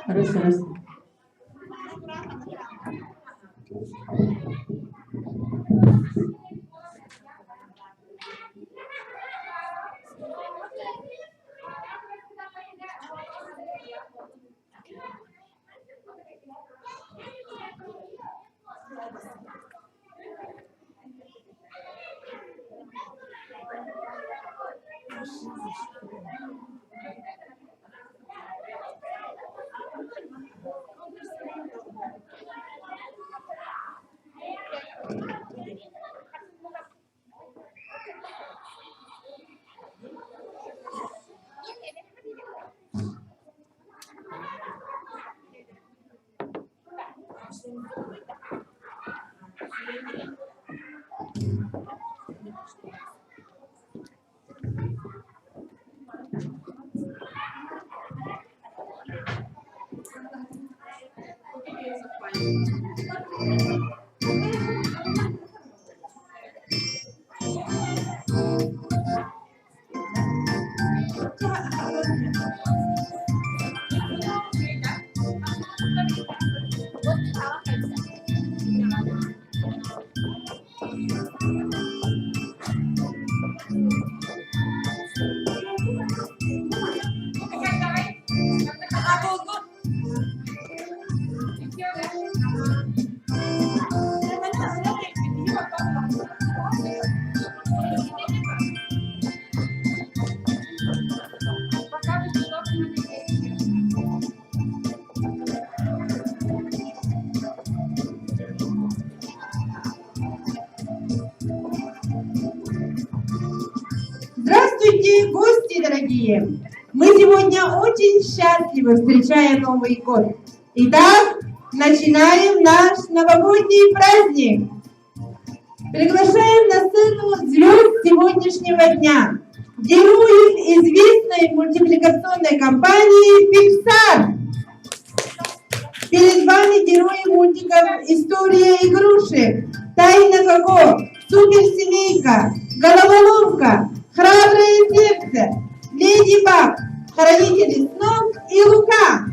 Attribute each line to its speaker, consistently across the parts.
Speaker 1: Terus. Здравствуйте, гости дорогие! Мы сегодня очень счастливы, встречая Новый год. Итак, начинаем наш новогодний праздник. Приглашаем на сцену звезд сегодняшнего дня, героев известной мультипликационной компании Pixar. Перед вами герои мультиков «История игрушек», «Тайна Коко», «Суперсемейка», «Головоломка», «Храброе сердце», «Леди Баг», «Хранители снов» и «Лука».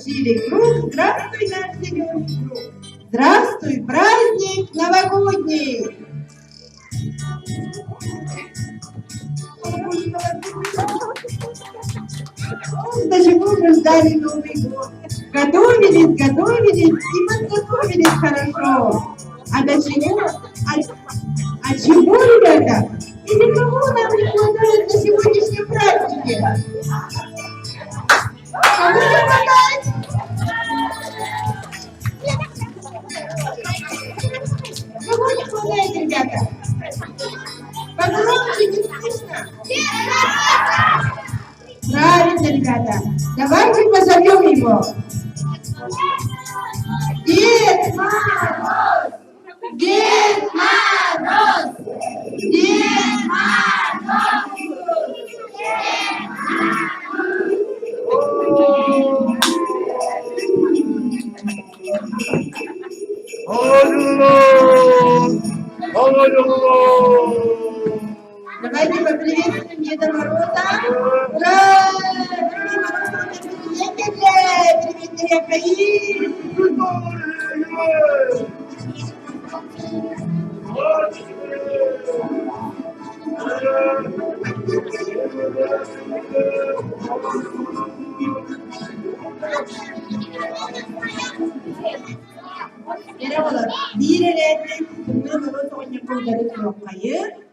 Speaker 1: Шире круг, здравствуй, наш зеленый круг. Здравствуй, праздник новогодний. До чего мы ждали Новый год? Готовились и подготовились хорошо. А до чего? А чего, ребята? Или кого нам не хватает на сегодняшнем празднике? Кому не хватает? Кого не хватает, ребята? Погромче, не слышно? Правильно, ребята. Давайте позовем его. Дед Мороз! Дед Мороз! Дед Мороз! Давайте поприветствуем Деда Мороза. Ура! Merhabalar. Diğerlerine Demir'e Moroz oynayıp hayır.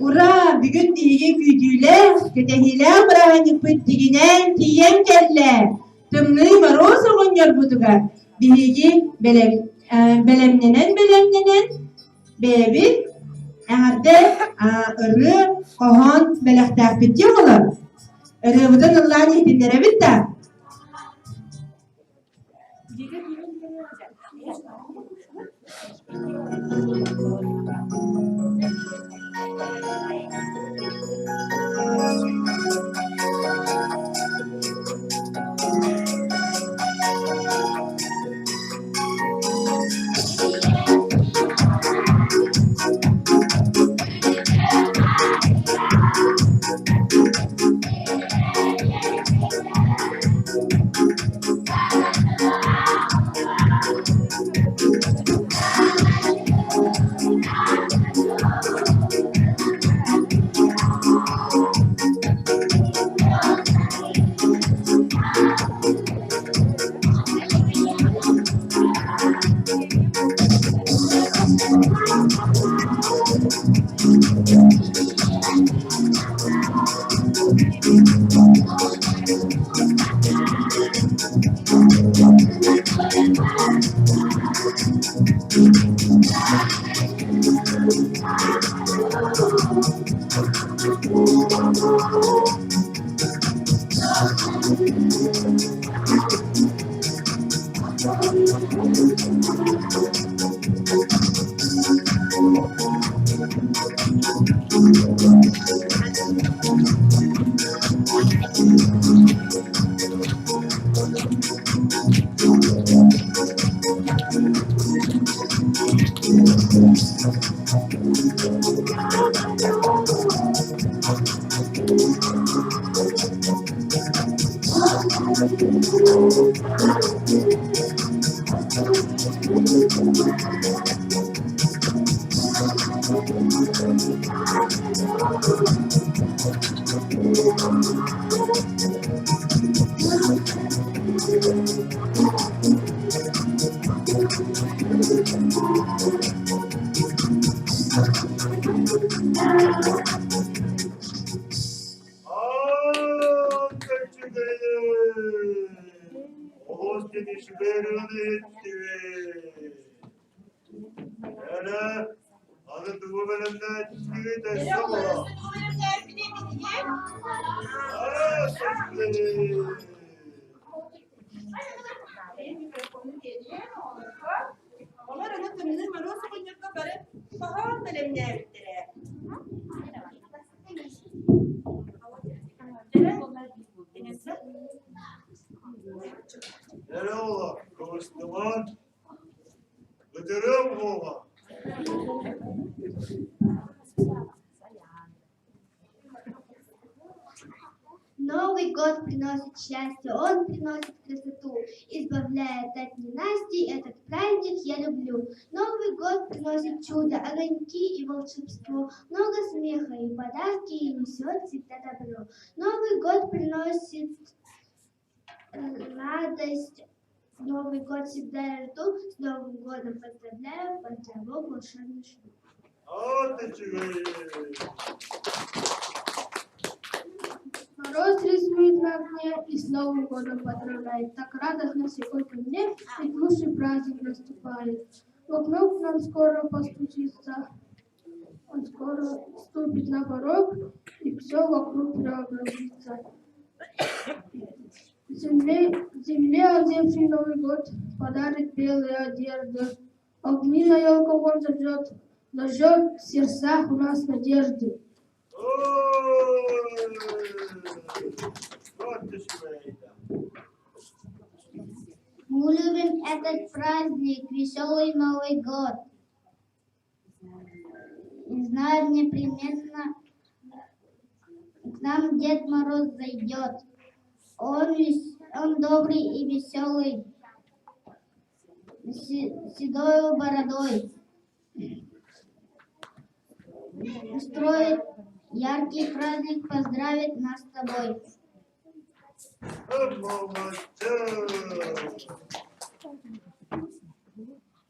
Speaker 1: Ura, bugün bilgi güdüyle, kötehile bırakın püttüğünen tiyen kelle. Tımlı moroz oğunyar buduga. Bilgi belemlenen, bebi, erde, ırı, kohan, belektak bitti olur. Irı budan Allah'ın ihdinlere bitti.
Speaker 2: Новый год приносит счастье, он приносит красоту, избавляет от ненасти, этот праздник я люблю. Новый год приносит чудо, огоньки и волшебство, много смеха и подарки, и несет всегда добро. Новый год приносит радость, Новый год всегда я жду, с Новым годом поздравляю, поздравляю волшебный шум. Мороз рисует на окне и с Новым годом поздравляет. Так радостно сегодня мне, ведь лучший праздник наступает. В окно к нам скоро постучится, он скоро ступит на порог, и все вокруг преобразится. Земле, одевший Новый год, подарит белые одежды. Огни на елку он зажжет в сердцах у нас надежды. Мы любим этот праздник, веселый Новый год. И знаем непременно, к нам Дед Мороз зайдет. Он добрый и веселый, седой бородой. Устроит яркий праздник, поздравит нас с тобой.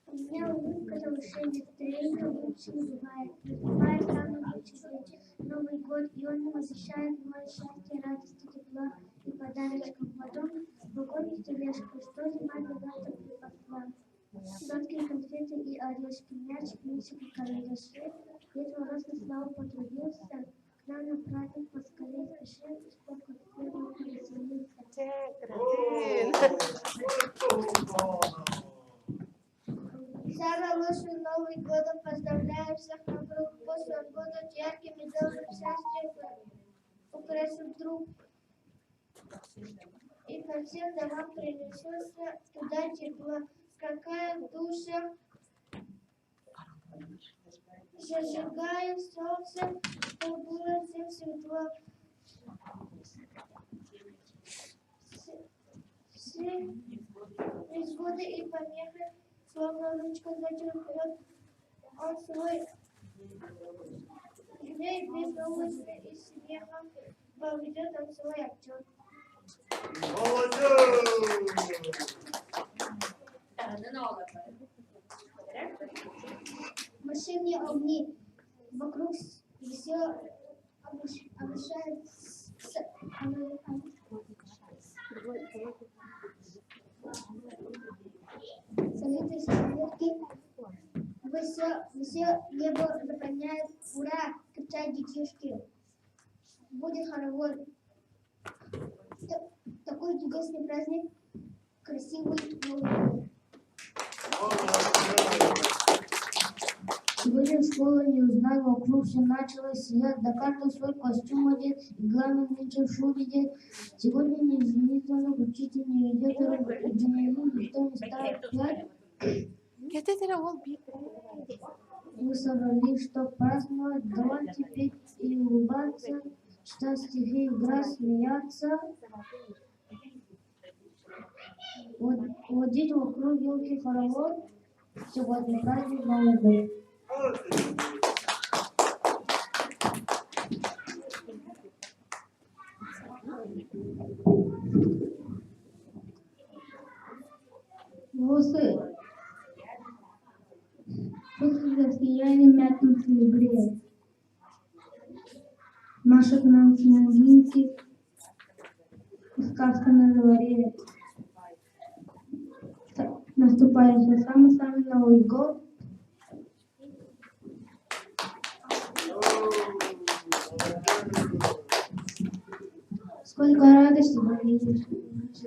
Speaker 2: У меня улыбка за ушами, стрелька лучше бывает. Бывает рано ночью, год, и он нам обещает море счастья, радости, тепла и подарочков. Потом вагоне с тележкой, что зима когда-то припасла. Сладкие конфеты и орешки, мяч, мячик и карандаши. Дед Мороз на славу потрудился, к нам на праздник поскорее спешил, и сколько всего повеселился. Самый лучший Новый год, поздравляю всех вокруг, пусть он будет ярким и добрым, счастьем украсит друг. И ко всем домам принесется туда тепло, какая в душах зажигает солнце, чтобы было всем светло. Все невзгоды и помехи, словно ручка затерпет, он свой жалеет без удовольствия и смеха, поведет он свой отчет. Машине огни, вокруг все обращает солидные самолетки, все небо наполняет, ура, кричат детишки. Будет хоровод. Такой чудесный праздник, красивый Новый год. Сегодня школа не узнай, вокруг все начало сиять, да каждый свой костюм одет, и главное нынче в шубе дед. Сегодня не извинится, но учитель не ведет уроки, и никто не ставит пять. Мы собрались, чтоб праздновать, давайте петь и улыбаться, читать стихи, играть, смеяться. Водить вокруг елки хоровод, сегодня праздник Новый год. Волосы после засияли мятным серебре. Машет нам снегинки, сказка на дворе. Наступает же самый-самый Новый год. Сколько радости в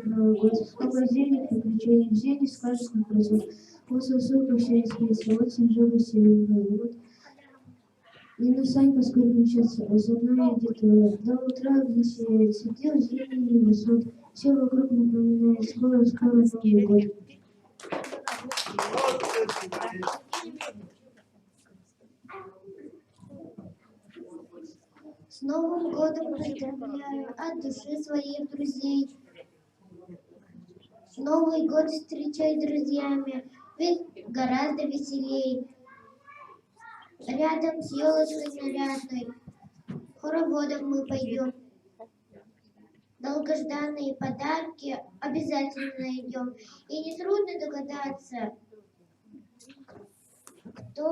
Speaker 2: Новый год, сколько зелий, приключений в зеле, сказочных красот. Вот сосуд через песни, вот снежок и серебряный, вот. И на Санька скрипничается, озорная детвора. До утра, где сияет, сидел зелень и высот. Все вокруг напоминает, скоро-скоро Новый год. С Новым годом поздравляю от души своих друзей. Новый год встречай с друзьями, ведь гораздо веселей. Рядом с елочкой нарядной, хороводом мы пойдем. Долгожданные подарки обязательно найдем. И нетрудно догадаться, кто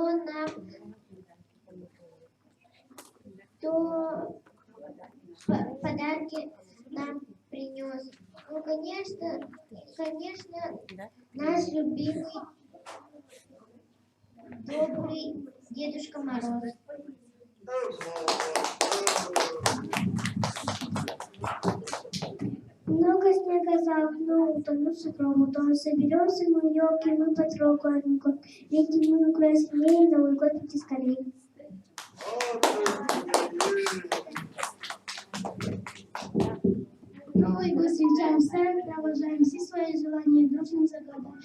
Speaker 2: подарки нам принес. Ну, конечно, наш любимый, добрый Дедушка Мороз. Много снега за окном, утонувший хромотом. Соберемся мы, елки, мы потрогаем год. Ведь мы краснее, Новый год идти скорее. Новый год встречаем, ставим, провожаем все свои желания, дружно загадаем.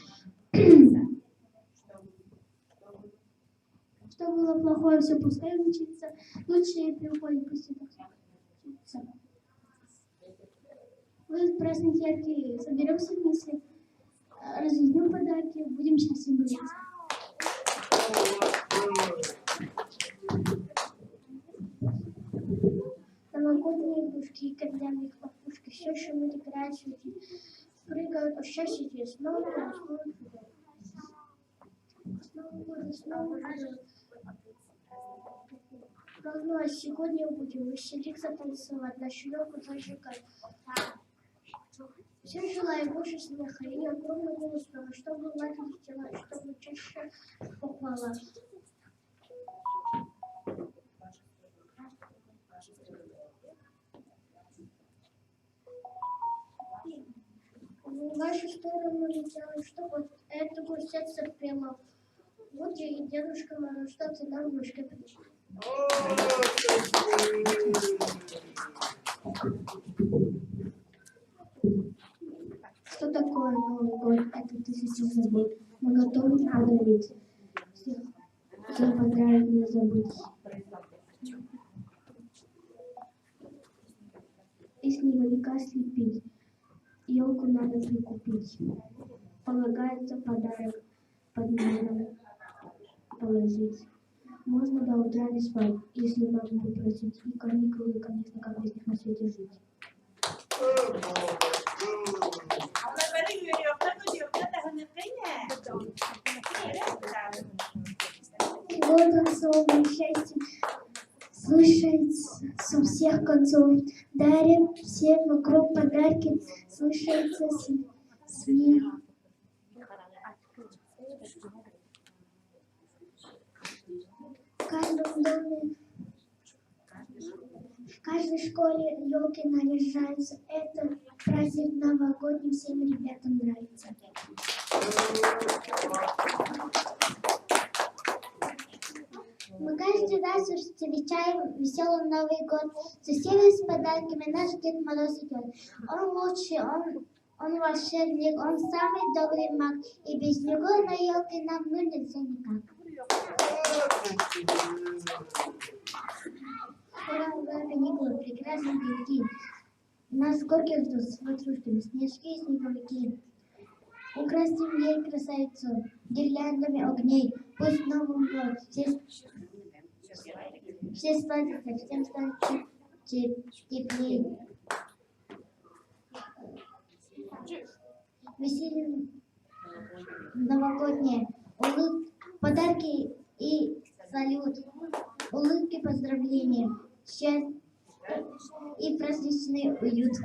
Speaker 2: Что было плохое, все пускай учится. Лучшее приходит, пусть это все. Вы праздники яркие, соберемся вместе, разведем подарки, будем счастливы быть. Новогодние игрушки, картинные хлопушки, все, что мы играют, прыгают, о счастье, снова Ну а сегодня будем веселиться, танцевать, на щеку зажигать. Всем желаю больше смеха и огромного успеха, чтобы лайков сделать, чтобы чаще похвала. В вашу сторону летела, чтобы этому сердце прямо. Вот я и дедушка Мороз, что ты нам в мышке пришла. Что такое Новый год? Это 1000 забот. Мы готовы подарить. Всем поздравить не забыть. И снеговика слепить. Елку надо прикупить. Полагается подарок под ногу положить. Можно до утра не спать, если маму попросить. И каникулы, конечно, как без них на свете жить. Вот он, словно счастье, слышится со всех концов. Дарят всем вокруг подарки, слышится смех. В каждом доме, в каждой школе елки наряжаются. Это праздник новогодний, всем ребятам нравится. Мы каждый раз встречаем веселый Новый год. Соседи с подарками наш Дед Мороз идет. Он лучший, он волшебник, он самый добрый маг. И без него на елке нам ну нельзя никак. Ура, каникулы, прекрасные деньги. Нас горки ждут с ватрушками, снежки и снеговики. Украсим ей красавицу гирляндами огней. Пусть Новый год все сладятся, всем станет теплее. Веселье новогоднее, подарки и салют, улыбки, поздравления, счастье и праздничный уют.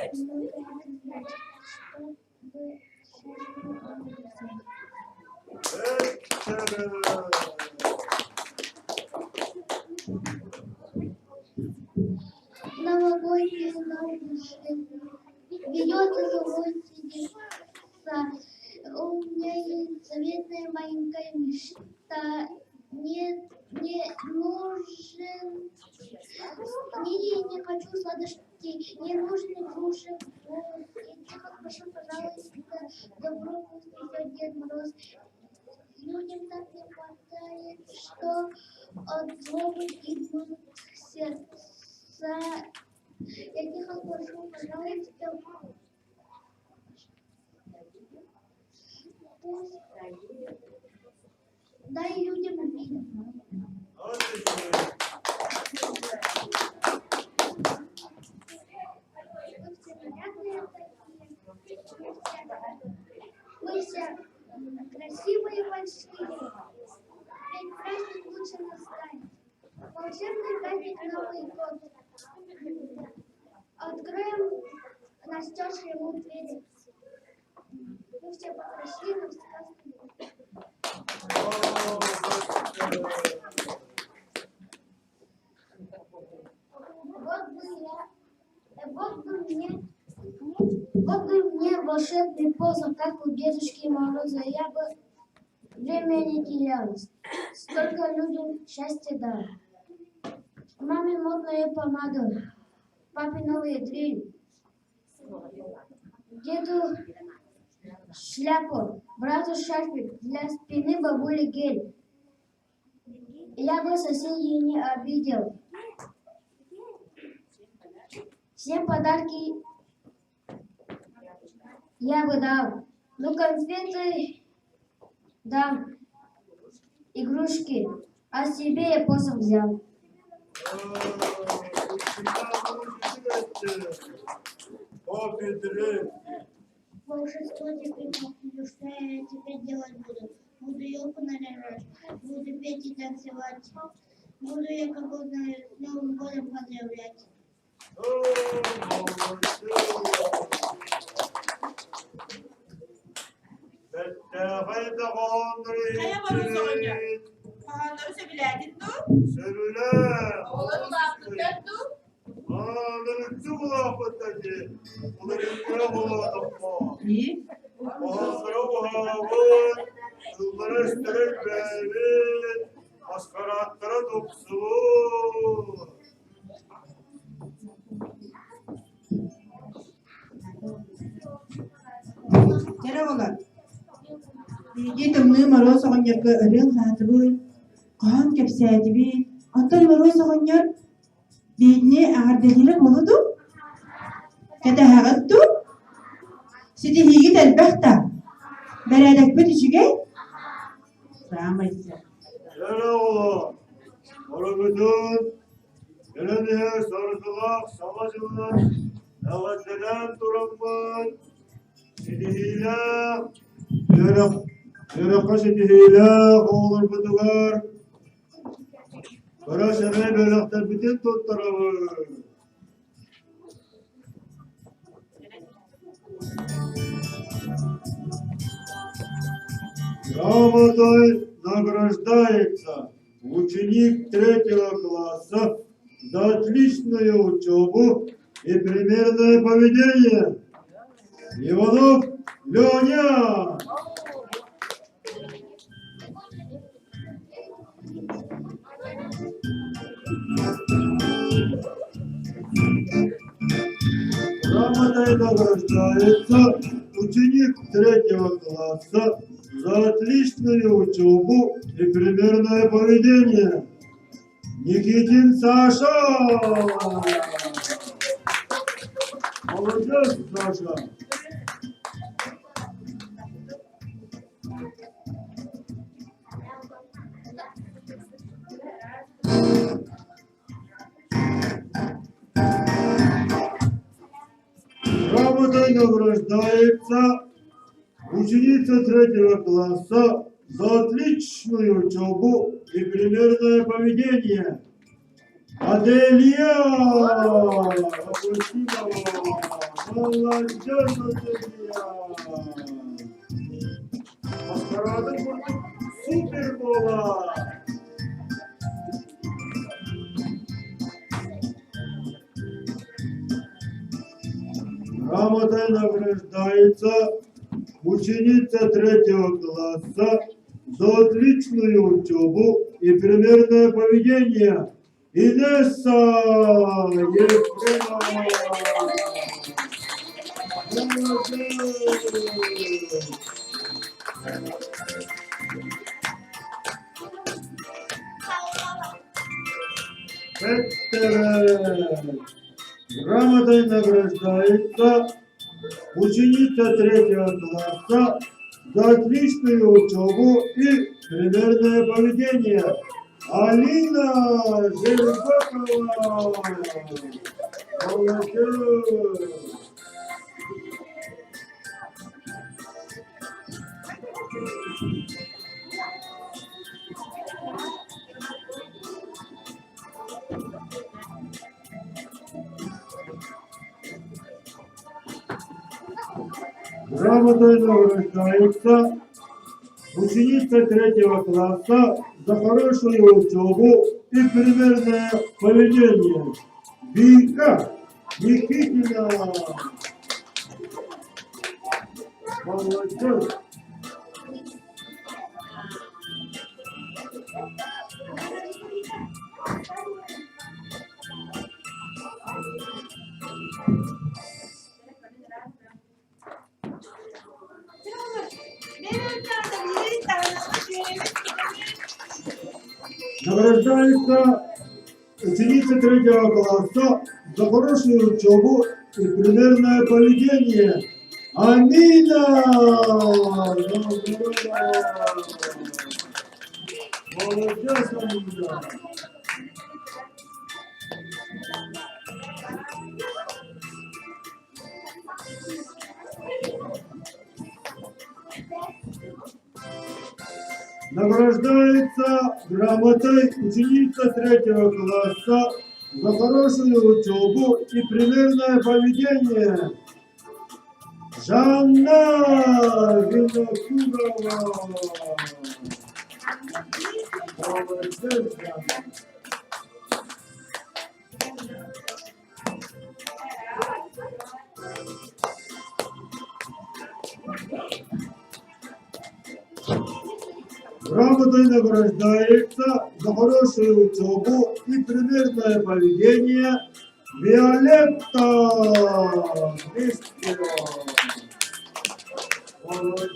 Speaker 2: Хотим, новогодний бьется зубой сидится. У меня есть заветная маленькая мечта. Не нужен, не хочу сладостей, не нужны груши. И тихо прошу, пожалуйста, добро пусть идет Дед Мороз. Людям так не хватает, что от злобы гибнут сердца. Я тихо прошу, пожалуйста, дай людям обиду. Мы все красивые и большие, ведь праздник лучше настанет. Волшебный праздник Новый год. Откроем настежь ему двери. Мы все покрасивы, в сказке. Вот бы мне волшебный посох, как у Дедушки Мороза, я бы время не терялась. Столько людям счастья дал. Маме модная помада, папе новые дрель, деду шляпу, брату шарфик, для спины бабули гель. И
Speaker 3: Я бы соседей не обидел. Всем подарки я бы дал. Ну, конфеты дам, игрушки, а себе я посох взял.
Speaker 4: Волшебство теперь покажу, что я теперь делать буду. Буду елку наряжать, буду петь и танцевать. Буду я кого-то с Новым годом поздравлять.
Speaker 5: Kaya marunong niya. Ano sa biladin to? Oğlum ne yaptın ben to?
Speaker 1: İyi. Jara oğlan. Bilge tımlığı moroz oğunyarga ırıl zatı bu. Kaan kepsaydı bir. Ondan moroz oğunyar. Bedne ağırdaları boludu. Kata hağıttı. Sidi higit elbette. Beredek bütücüge. Rahmet.
Speaker 6: Merhaba. Oragudun. Gelene sarıkılak savacılar. Navaddeden duramın. Sidihile. Yöreka sidihile. Oğulur budugar. Kara şeme bölükte bütün tuttarabı. Грамотой награждается ученик 3 класса за отличную учебу и примерное поведение. Иванов Леня. Грамотой награждается ученик 3 класса за отличную учебу и примерное поведение. Никитин Саша! Молодец, Саша! Грамотой награждается ученица 3 класса за отличную учебу и примерное поведение. Аделия! Спасибо! Молодец, Аделия! Маскарадом будет супер была! Грамотой награждается ученица 3 класса за отличную учебу и примерное поведение. Инесса Ефремова. Молодец. Петтере. Грамотой награждается ученица 3 класса за отличную учебу и примерное поведение. Алина Жеребакова. Молодец. Грамотой награждается ученица 3 класса за хорошую учебу и примерное поведение. Вика Никитина. Молодец. Награждается ученица 3 класса за хорошую учебу и примерное поведение. Амина! Молодец, Амина! Награждается грамотой ученица 3 класса за хорошую учебу и примерное поведение. Жанна Винокурова. Молодец, Жанна. Грамотой награждается за хорошую учебу и примерное поведение Виолетта Мистера. Молодец!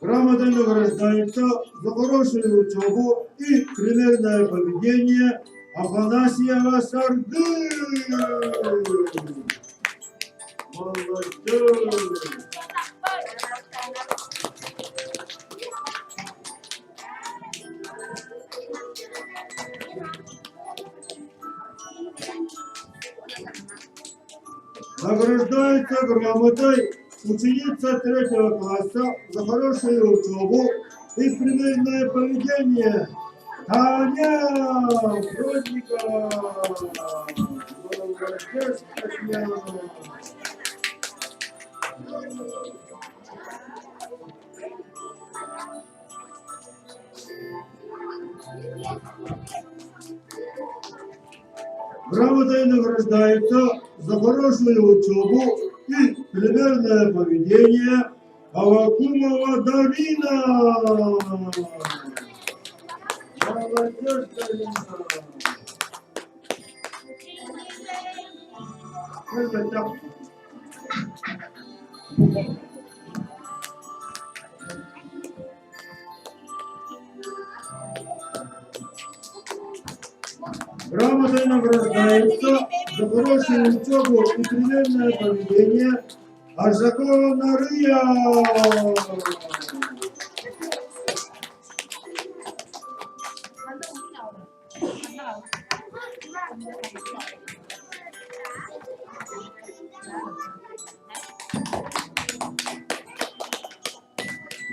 Speaker 6: Грамотой награждается за хорошую учебу и примерное поведение Афанасьева Сарды. Молодец! Награждается грамотой ученица 3 класса за хорошую учебу и примерное поведение Таня Бродникова. Молодец, Татьяна. Грамотой награждается за хорошую учебу и примерное поведение Авакумова Дарина. Молодец, Дарина. Это так. Грамотой награждается за хорошую учебу и примерное поведение Аржакова Нария.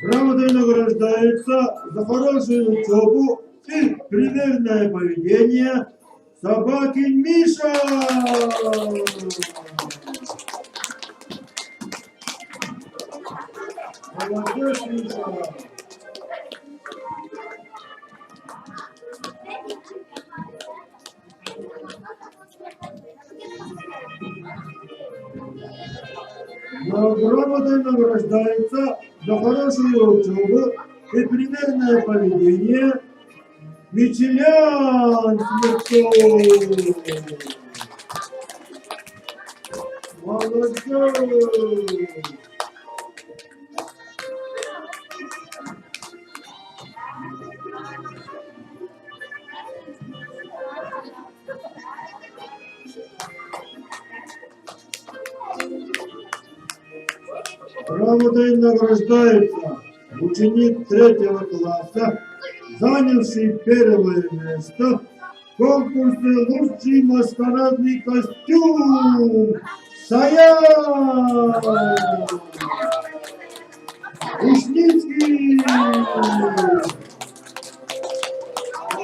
Speaker 6: Грамотой награждается за хорошую учебу и примерное поведение Собакин Миша. Молодец, Миша. Грамотой награждается за хорошую учебу и примерное поведение Мичелян Смирков. Молодец. Грамотой награждается ученик 3 класса, занявший первое место в конкурсе «Лучший маскарадный костюм» Саян Ушницкий.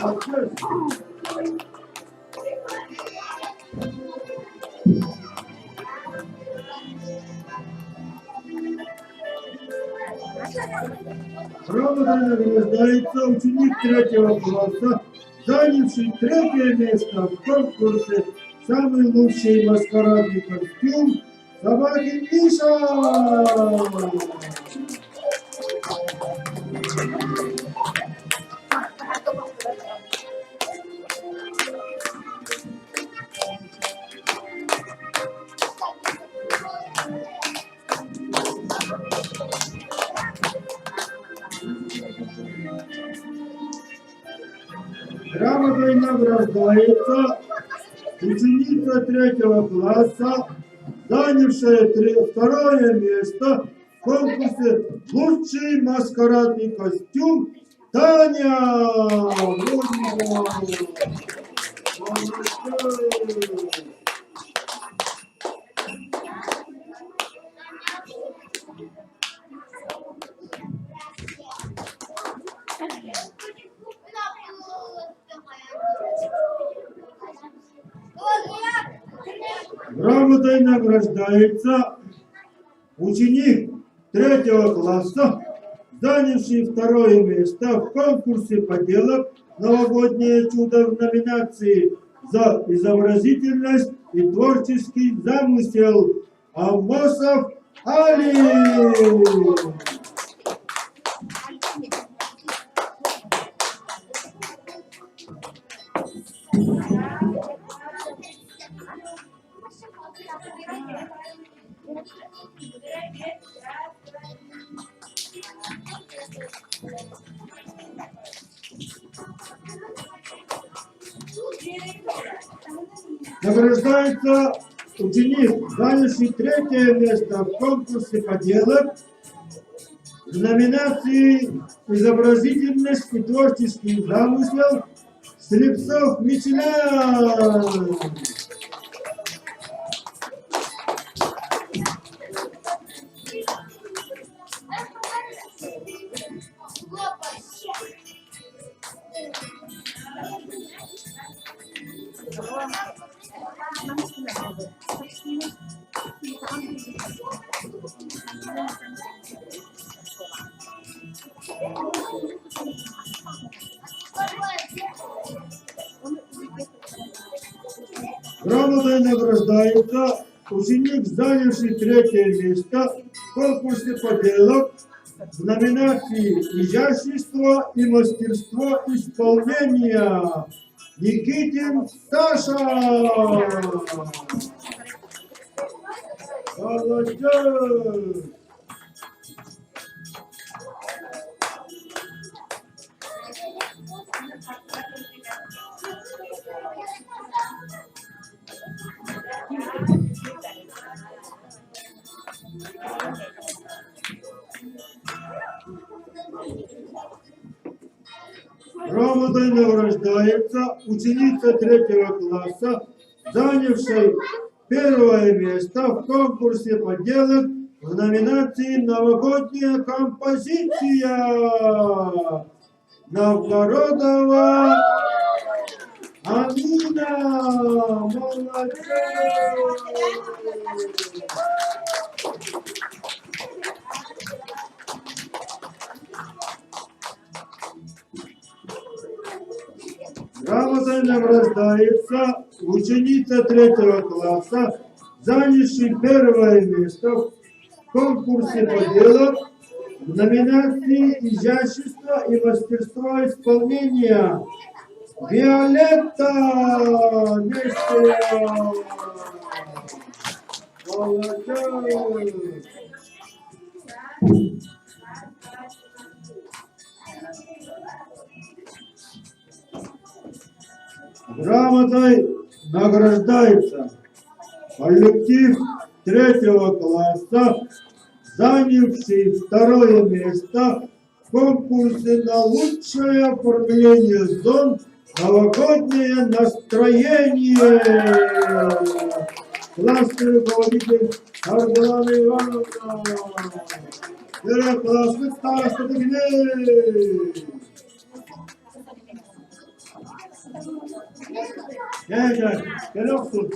Speaker 6: Молодец. Грамотой награждается ученик 3 класса, занявший 3 место в конкурсе «Самый лучший маскарадный костюм» Собакин Миша. Грамотой награждается ученица 3 класса, занявшая второе место в конкурсе «Лучший маскарадный костюм» Таня. Грамотой награждается ученик 3 класса, занявший второе место в конкурсе поделок «Новогоднее чудо» в номинации за изобразительность и творческий замысел Амосов Али. Награждается ученик, занявший 3 место в конкурсе поделок в номинации «Изобразительность и творческий замысел» Слепцов Мичелян. Грамотой награждается ученик, занявший 3 место в конкурсе поделок в номинации «Изящество и мастерство исполнения» Никитин Саша. Молодец! Грамотой награждается ученица 3 класса, занявшая 1 место в конкурсе поделок в номинации «Новогодняя композиция» Новгородова Амина. Молодец! Грамотой награждается ученица 3 класса, занявшая 1 место в конкурсе поделок в номинации «Изящество и мастерство исполнения» Виолетта Нестерова. Молодец! Грамотой награждается коллектив 3 класса, занявший 2 место в конкурсе на лучшее оформление зон «Новогоднее настроение». Классный руководитель Арделана Ивановна. Классный староста Дагней. Gel, gel olsun.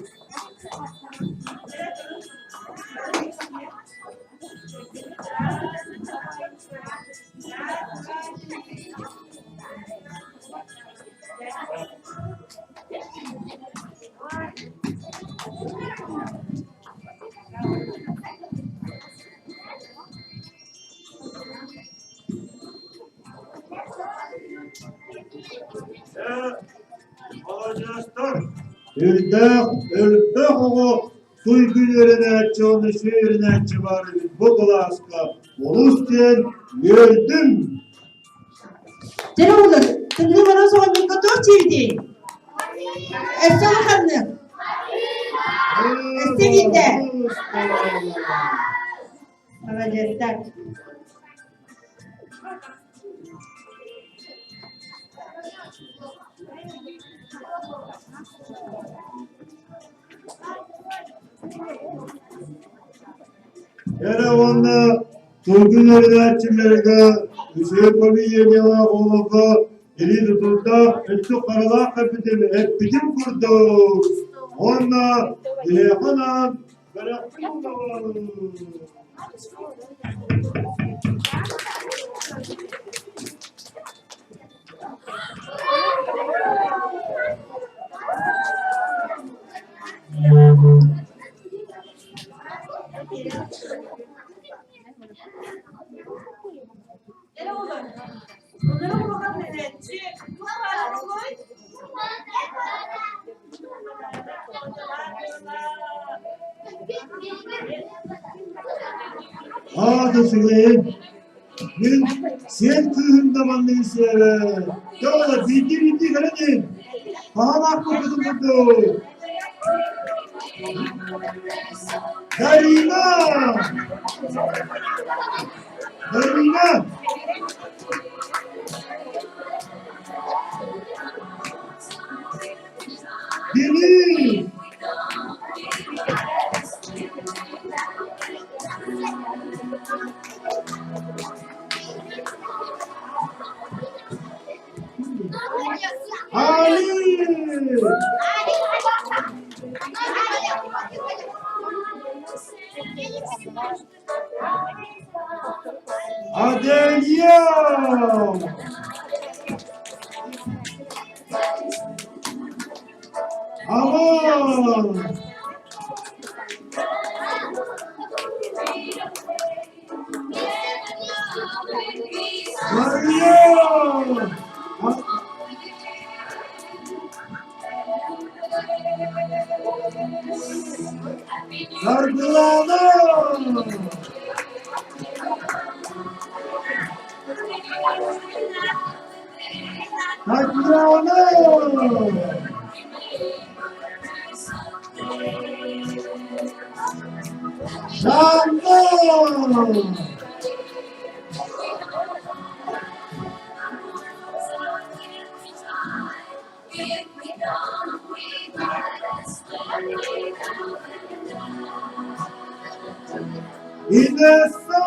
Speaker 6: Ülbek Duygularına çoğunu şehirine çıvarı bu kulaska Ulus'ten gördüm.
Speaker 1: Canım oğlum, numara sonunu kadar çevdi. Efsane hanım. Sevinde. Молодец, так.
Speaker 6: Yerevan'da Turgünler'de Çimler'de Hüseyin Kobi Yediğine Oğlak'a Eli tutulda Etçi Karala Kapiteli hep bitim kurdu. Onunla Dilekhan'a Berekli
Speaker 5: Gel oğlum. Bunlara bakalım hele. Bu para koy.
Speaker 6: Hadi Süleyman. Ben sen kıyımda bandayı sever. Ya da bildi geledi. Kaan hakkı kudurdu. Darina. Darina. Deniz. Ali. Adelia. Aman. Maria. Sargılana. Sargılana. Şanlı. Inessa.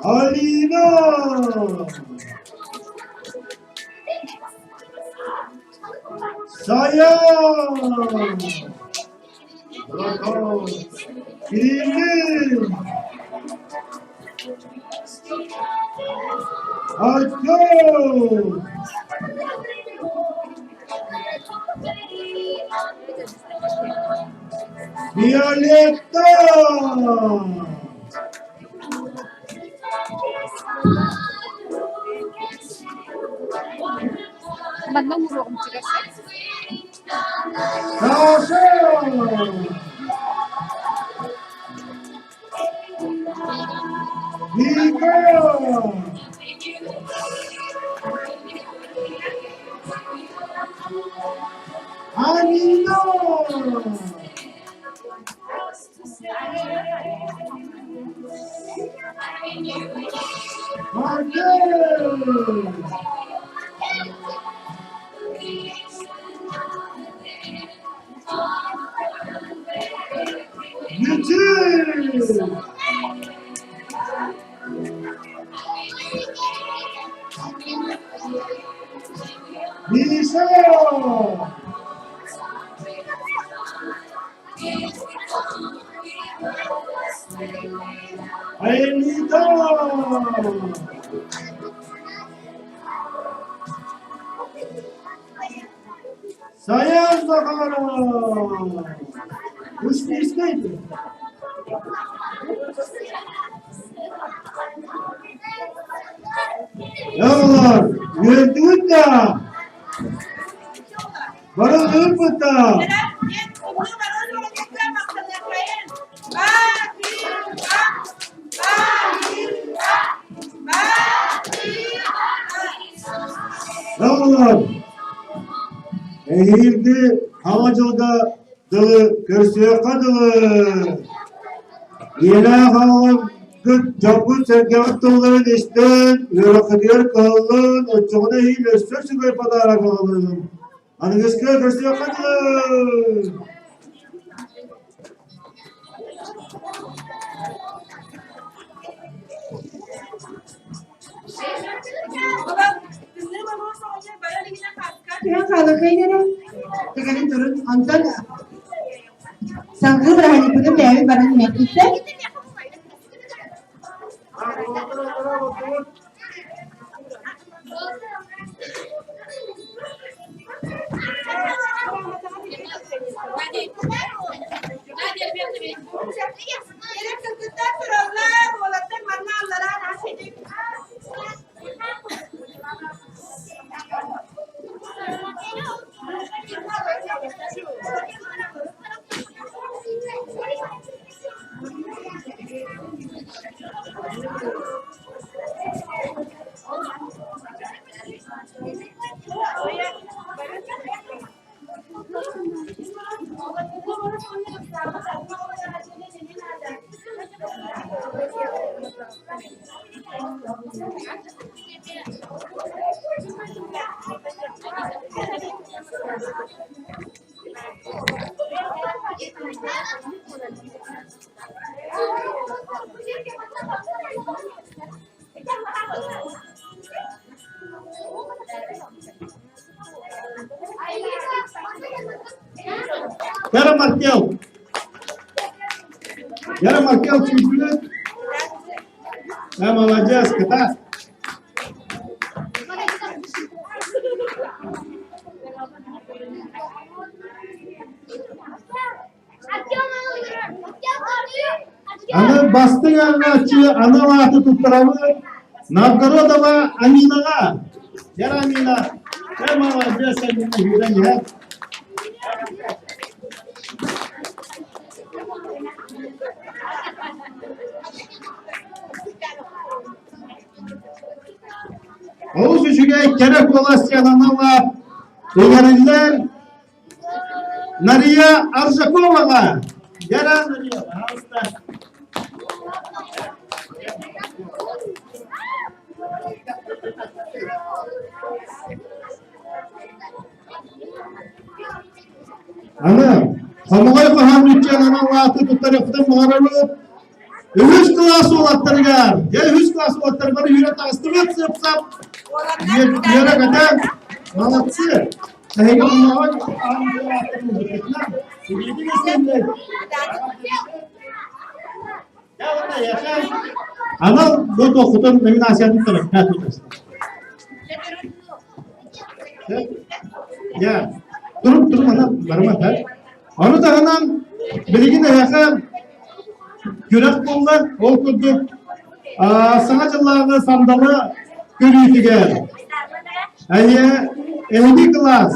Speaker 6: Alina. Sayan. Bakalım. Filin. Hakkı. Violetta. Sasha. Vika. Anina. Marquez. Nitin. Nisa. Aelita. Sayan bakalım. Üç neydi? Yavrular, yönetimde de. Bana dönüp de.
Speaker 5: Gel. Gel. Bunu var. Onu tekrar bakalım. Bakayım. Aa,
Speaker 6: Sağ Ehirdi havacılığa dılı körsüye kadılı. Yine havam gıt capı sergavat doları deşten. Yörü diyor kalın. Uçuğuna hile sözü ve padara kalın. Hadi kıskı körsüye kadılı.
Speaker 5: Baba, kızları bana olsa olacak. Böyle bir güne kalkar.
Speaker 1: Kaya kalau kayak ni, tekan turun onton. Sanggup berani punya dewi barang metiknya.
Speaker 5: Yine kızlar sorarlar. Oğlanlar manavlara nasıl
Speaker 6: Yarım Markel. Yarım Markel çünkü hem alacağız kıta. Ana bastı yanına açı, ana vaatı tutturamı. Novgorodova Aminaga. Yar Amina. Hem alacağız seninle yüren yer. Oğuz üçüge kerek olasyananala Eğeriler Nariya Arzakova'la Yara Nariya Ağustos. Ana, kamuoyu kahamlıkçan analatı bu tarafta muharebe üç klas olattırgar. Ya üç klas olattırgar yürü tasdimat sıpsap. Yürü kadar malatsı. Sayın Allah'a ana bu dokutun münasebet tarafına tutasın. Ya durup ana barma onu da hemen bilgin yakın yürek buldu ol kurdu sanatçılarını sandalı görüntüge ehli класс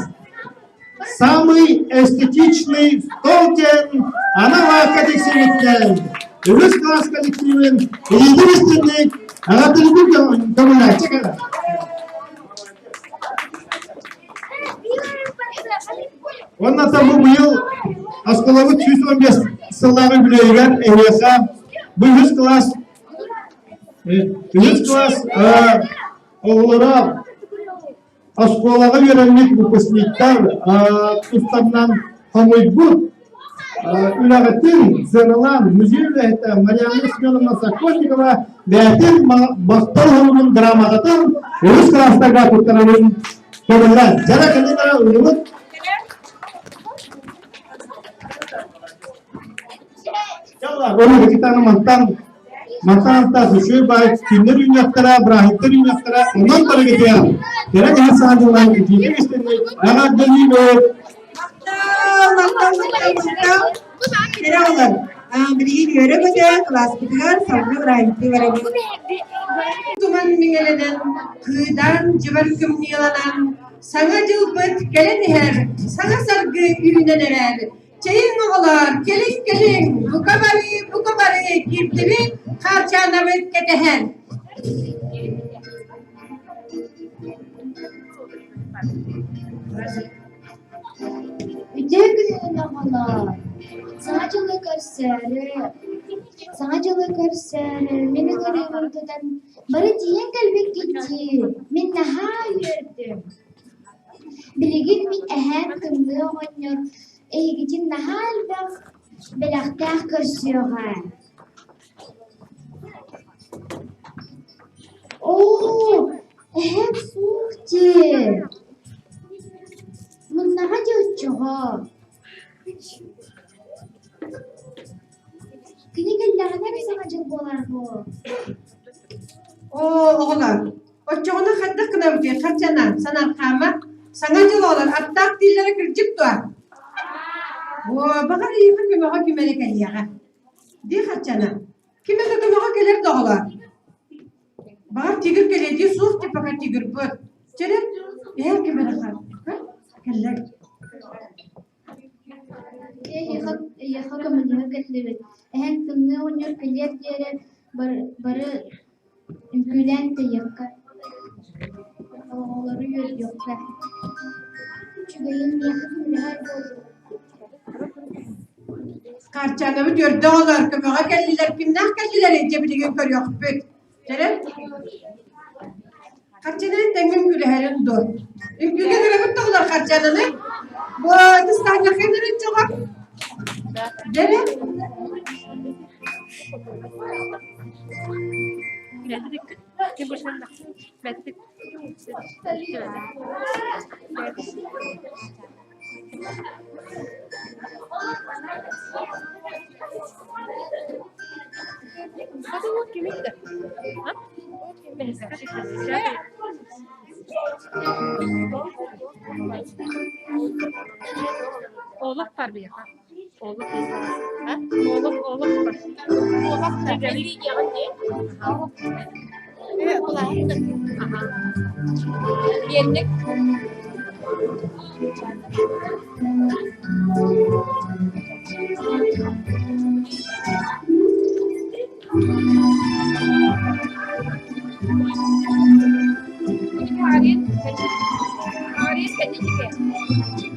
Speaker 6: самый эстетичный толкен ana vakit sevinçten üç klas kolektifin единственный anlatıldığı konular çıkar. Ondan sonra bu yıl Askolavı 215 sılları bileygen ehliyasa bu 100 klas oğullara Askolaga yönelik выпускниктар Тустаннан Хамойбут Ülagatın Zırılan Müziği Vehte Mariana Semyonovna Sokotnikova Vehtin Baktaroğlu'nun dramatın 100 klasta gafurlarının konular. Jara kendine uyumut onu kita mantan tasuşu baik kimler ünlüklere, brahitler ünlüklere ondan para gidiyor. Gerek her sadece olan gidiyor işte. Aga dönüyor.
Speaker 1: Maktal. Kira olur. Biri göre bacak, kelas bitiyor, sonra berhenti verelim. Tuman mingelenen, kıdan civar kümniyalanan, sana cılbıt gelen her, sana sargı ürüneneler. Çayın oğlar, gelin, bu kabari, kirtibi, harcanamit ketehen.
Speaker 3: Üdegün ağalar. Sağcılık arsarı. Sağcılık arsarı. Meni görevimden bari diyen gelbek gitti. Min naha yürüdüm. Biligin min ehem kımlığı oynuyor. Gidin naha albak. Belaktah kırsıyorlar. Oo, ehem suhti. Bunlar hadi uçuğa. Kini gellerine mi sağcılık bolar bu?
Speaker 1: Oo oğlan. O çoğunu hatta kınam ki kaçanan sanar kama. Sana cılolar attak dillere kırcık doğa. Oo bakar iyi hakime hakime ne keliyaga. Di kaçanan. Kime de kime hakeler doğalar. Bakar tigir kele di suh ti bakar tigir bu. Çere eğer kime ne kar. Keller.
Speaker 3: Yaka mıdır ketlevet. Ehem kımlığı oynuyor keliyat yere barı ülküden de yaka. Oğulları yoklar. Çünkü yeni yakın bir hal oldu.
Speaker 1: Karçanımı diyor doğalar kime hakeller kimden kelliler cebine görüyor büt. Çere. Karçanın tengim gülü herin dur. Ülküge göre bu doğalar karçanını. Bu dıştan yakınları çok. Dere.
Speaker 5: Oğlak var bir yaka. Oğlak var. Ha? Oğlak var. Oğlak da geli yalan değil. Evet, oğlak. Aha. Yerlik. Kemarin, tadi juga.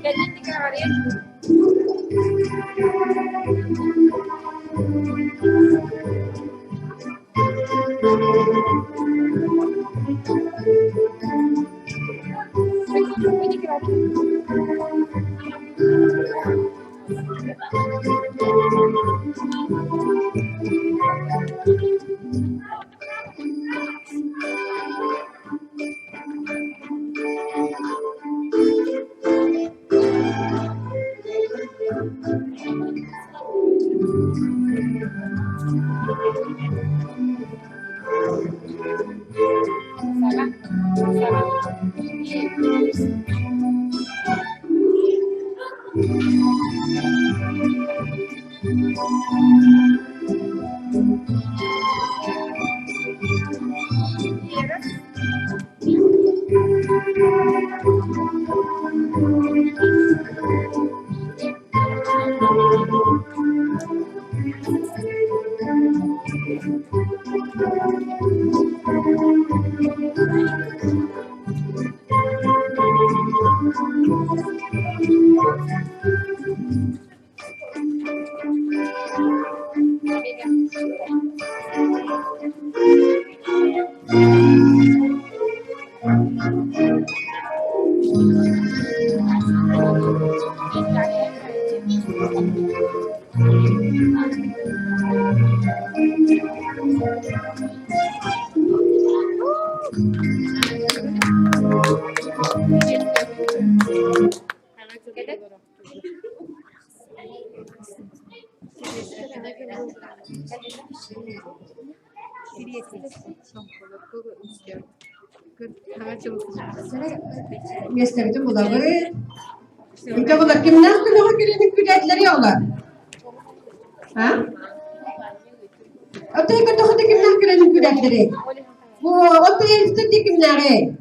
Speaker 5: Tadi kemarin.
Speaker 1: Mesleğim bu da böyle. Bir de bu da kimler kulağı gelenin kületleri olar. Ha? Öteki kutuğu kimler gelenin kületleri. Bu öteki üstteki kimleri.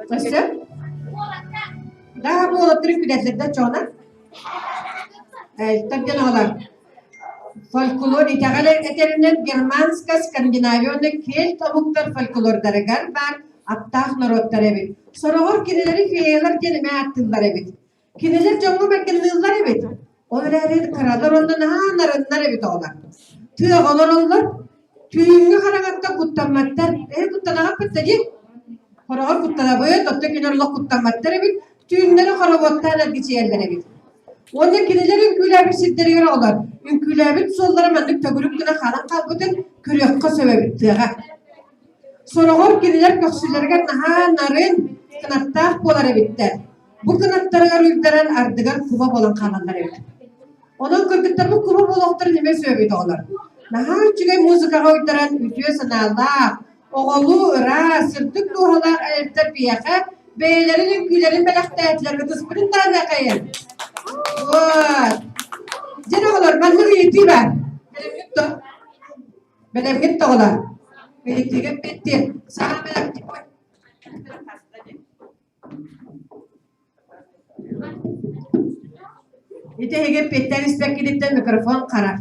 Speaker 1: Nasıl? Daha bu öteki kületleri de çoğuna. Tabii olar. Folklor italar eterinden Germanska, Skandinaviyonda kelt amuktar folklor daragar var. Attaq norottlar ebit. Sorogor kineleri feyeler genime attıllar ebit. Kineler jongu merkenliler ebit. Onlar ebit karalar ondan narınlar ebit olar. Tığalar onlar. Tüyüngü karagatta kuttanmatlar. Kuttanağa pıttacı. Sorogor kuttana boya dotta kinerler kuttanmatlar ebit. Tüyünleri karabotlarlar geçeyerler ebit. Onda kineler ünküler bir sidderi göre olar. Ünküler bir sollara mandık tögürüktüne kalan kalbıdın kürüyakka söbebit tığağa. Sorogor kineler köksülerge naha narın kınattaq bolar ebitler. Bu kınattarıgar uydaran ardıgar kuba bolan kanallar ebit. Onun kırgıttar bu kuba bolaqtır nime söbebit olar. Naha üçüge muzikaga uydaran ütüye sanalda, oğulu, ıra, sırtık duhalar ayırtar biyaqa, beylerin ünkülerin belaqtayetlerge tıspırın da kayın. Vay. Jene olar manlığı yetiği var. Benim gitti olar. Yetiğe bitti. Sana merak etme. Ite hege petten ispekiditten mikrofon karar.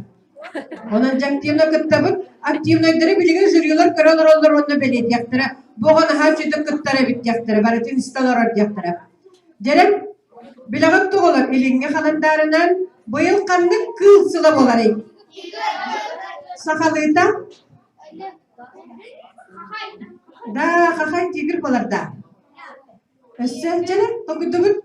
Speaker 1: Onun aktifna kıttabık, aktifnaydırı bilgin jüriyolar karalar olur onu belediye yaktıra. Boğan harcıda kıttara bit yaktıra. Baratin istalar yaktıra. Jerem, bilagıp doğular ilinge kalandarından bu yıl kandık kıl sıla bolarayım. Sakalıyta? Da kakay tigir bolar da. Esse jerem, okudubun.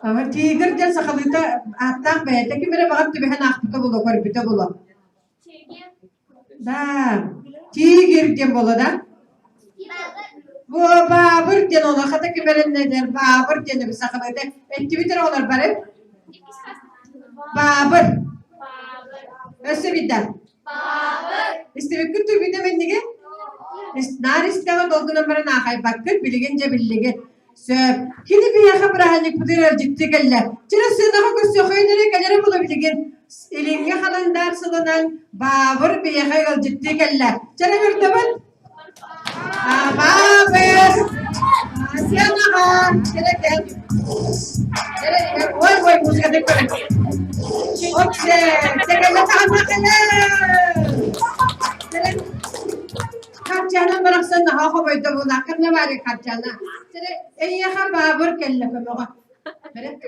Speaker 1: Ama tigir jan sakalıyta attak be. Teki mere bakıp tübehen akbita bulu, korbita bulu. Da, tigir jan bulu da. Bu babur jan ola, kata kimeren neder, babur jan bir sakalıyta. Ektiviter olar barep. Babur. Öse bidden. İstemi kütür bidden bendige. Nar isteme dolduğuna bana nakay bakır, bilgince bilgin. Söp. Kini bir yaka bırahanlık pıdırar ciddi kelle. Çıra sığınağa gösü koyunları kalere bulabilgin. Elinge kalandar sığınan babur bir yaka yol ciddi kelle. Çıra yurtabın. Babur. Asiyanağa. Çıra gel. Çıra gel. Oy musika dekore. Okse. Tekelle tahanna kelle. Çıra. Karcana bıraksan daha koydu bu nakır ne var ya karcana. Sere eyyaha babur kelle kılığa. Sere.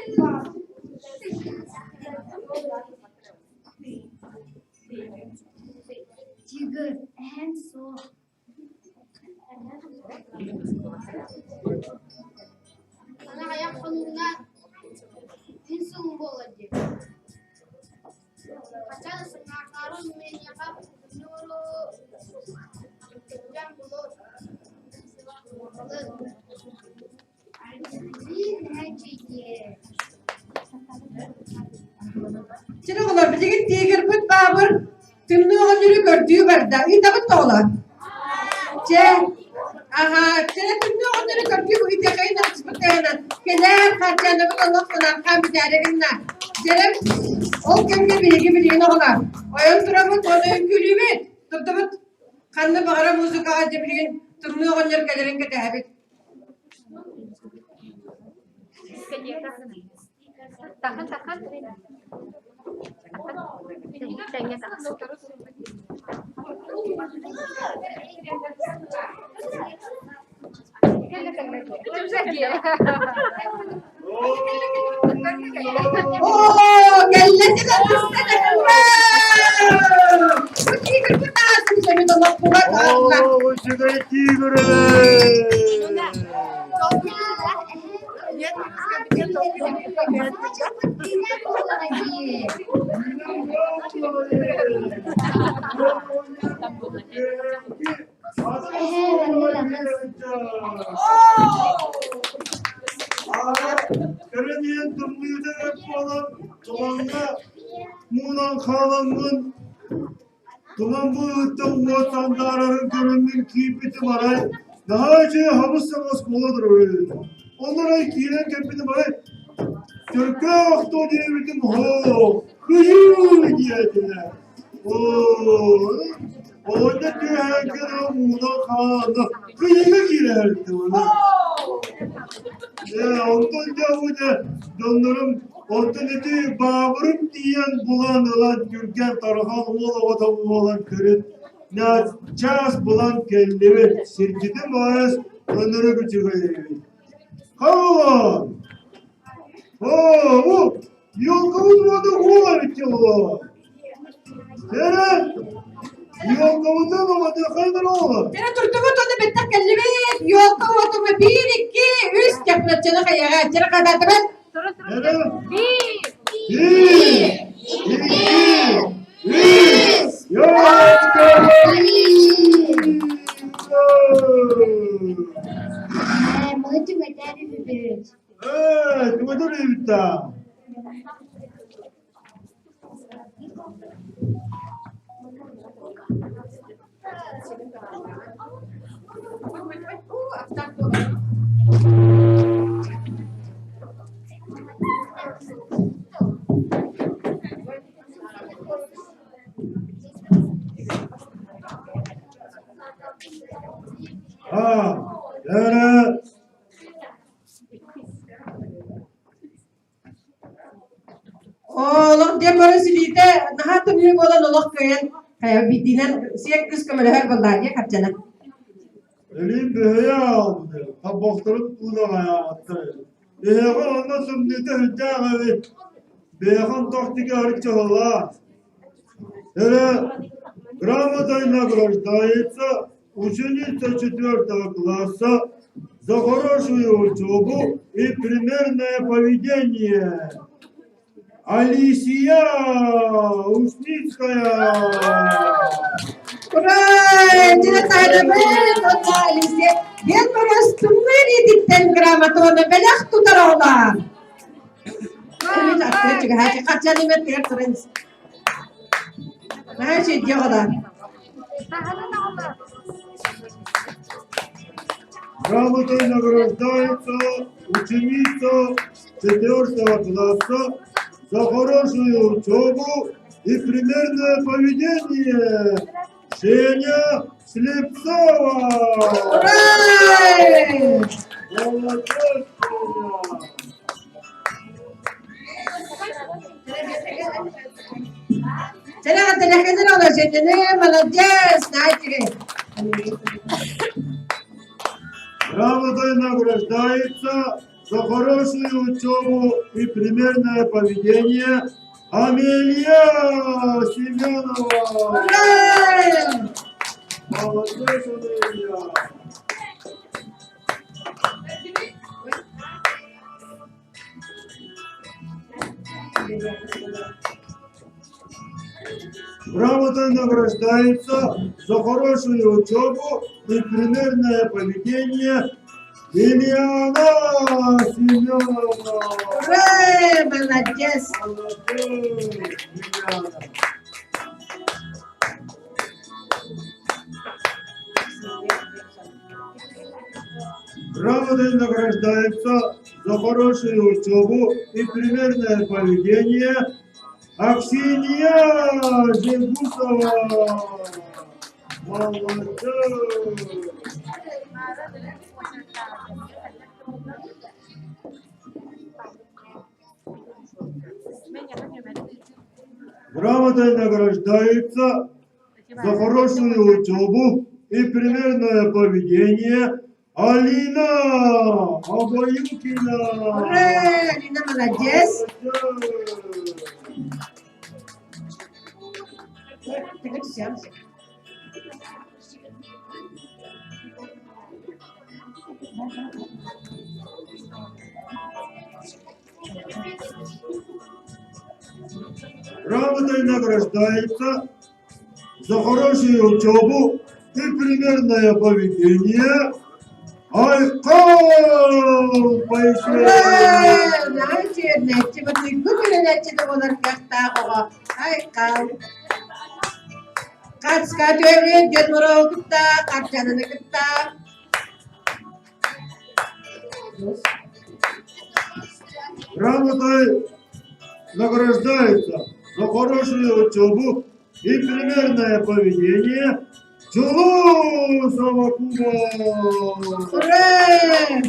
Speaker 3: Tigır, en so.
Speaker 2: Ana ayak koluna insun bolacak. Kaçan sınavların menyaka nuru jam bulur.
Speaker 1: Çıra olar bilgin tigir put babur. Tümlü oğulları gördüğü barda. İtabıt da olar. Aha, çıra tümlü oğulları gördüğü bu itakayı nasıl bıtayana. Keler karcana bu Allah sana kan bir tane günler. Çıra o kemge bilgin olar. Oyun duramut onu önkülü mit. Tutubut. Kanlı bağıra müzik ağacı bilgin. Tümlü oğulları gelirin ki dehbit.
Speaker 5: Tahan. Tahan. Kayaknya tahan.
Speaker 1: Oh, geldi de bu tigir put nasıl seni de makbulat Allah.
Speaker 6: Oo, şurada tigir Kırıniyen tümlüğüde hep olan Tuman'da Muğlan Kalan'ın Tuman bu ıttım vatandarların görünün kıyfeti var. Daha önce havuz savas koladır öyle. Onlara ikiyle kepini var. Türk'e vakti o diye bildim. Ho! Kıyı diyediler. Ooo! Orada diyor herkese Muğlan Kalan'da kıyıya girerdi ona. Ondan cevabı dondurum ortalığı baburum diyen bulan olan Türkan Tarhan olan adam olan kırıt на час булан келлебет сиркидин баас өнөрө күчүгөйбит. Кабылан! О, елкамыз воды головит его. Терен! Елкамыздан воды хайдырова.
Speaker 1: Тера туртугу тоны беттак келлибет, yolka otuma 1, 2, 3 yapılacağını kayağa. Tera kadar ben.
Speaker 6: Terен!
Speaker 5: Bir.
Speaker 6: Bir, iki, üç,
Speaker 4: Muito matéria de Deus.
Speaker 6: Evet, bu da bitti. Yani
Speaker 1: Oğlum diye böyle silide daha tümlü olan olak köyün kaya bittiğinden siyek kız kömürü her vallahi diye kaçana.
Speaker 6: elim böyle aldı. Kabaktırıp kulağına attı. Beyakan anlasın dedi hüccam evet. Beyakan taktik harikçe valla. Yani грамота награждается ученица 4 класса за хорошую учебу и примерное поведение. Алисия Ушницкая.
Speaker 1: Uray! Cine sayda böyle totalisi. Gel burası tümleri ditten gramatonu belak tutar oğlan. Kırmızı attı çünkü her şey kaçan nimet diye kırınız. Her şey diyor kadar.
Speaker 6: Грамотой награждается ученица 4 класса за хорошую учебу и примерное поведение. Женя Слепцова.
Speaker 1: Uray!
Speaker 6: Молодец, Женя.
Speaker 1: Sana telefonu olacak ne malacağız naçıge.
Speaker 6: Грамотой награждается за хорошую учебу и примерное поведение Амелия Семенова.
Speaker 1: Uray!
Speaker 6: Молодец, Амелия. Грамотой награждается за хорошую учебу и примерное поведение Лилиана Семенова.
Speaker 1: Uray! Malacağız.
Speaker 6: Молодец, Лилиана. Грамотой награждается за хорошую учебу и примерное поведение Аксинья Жигусова. Молодец. Грамотой награждается за хорошую учебу и примерное поведение Алина Абаюкина.
Speaker 1: Uray! Alina malacağız. Tek tutacağım.
Speaker 6: Грамотой награждается за хорошую учебу и примерное поведение Айкал Пайшер.
Speaker 1: Uray! Naçı netçi bu duygu bile netçi de olur kahta oğa. Ay kal. Kaç ömrü götürü kıtta, kaç canını kıtta.
Speaker 6: Грамотой награждается за хорошую учебу и примерное поведение Чулусова Куба.
Speaker 1: Uray!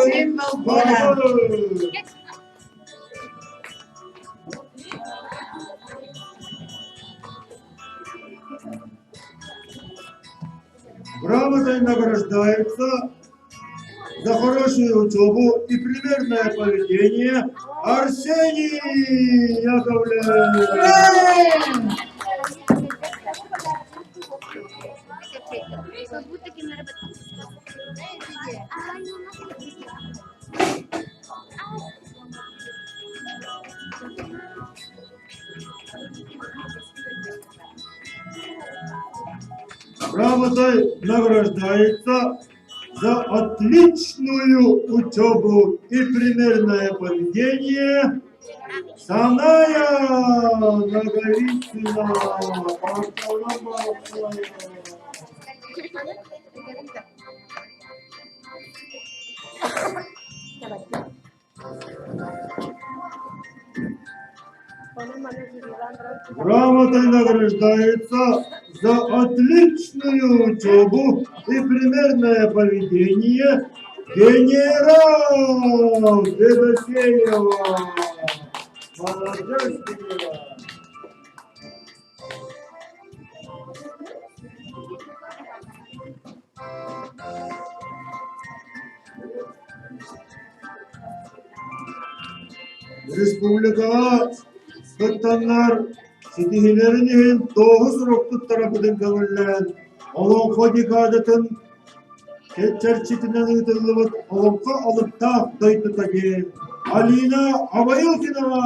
Speaker 1: Символ года.
Speaker 6: Грамотой награждается за хорошую учебу и примерное поведение Арсений Яковлев. Грамотой награждается за отличную учебу и примерное поведение Саная Наговицына. Грамотой награждается за отличную учебу и примерное поведение генерал Федосеева. Молодец, генерал. Республикага Кыттаннар ситихилеринин 9 уроктук тарапынан көңүллән олонко декадатын кетчерчитинен ыйтылыбыт олонко алыпта дойтутаген Алина Абайылкинова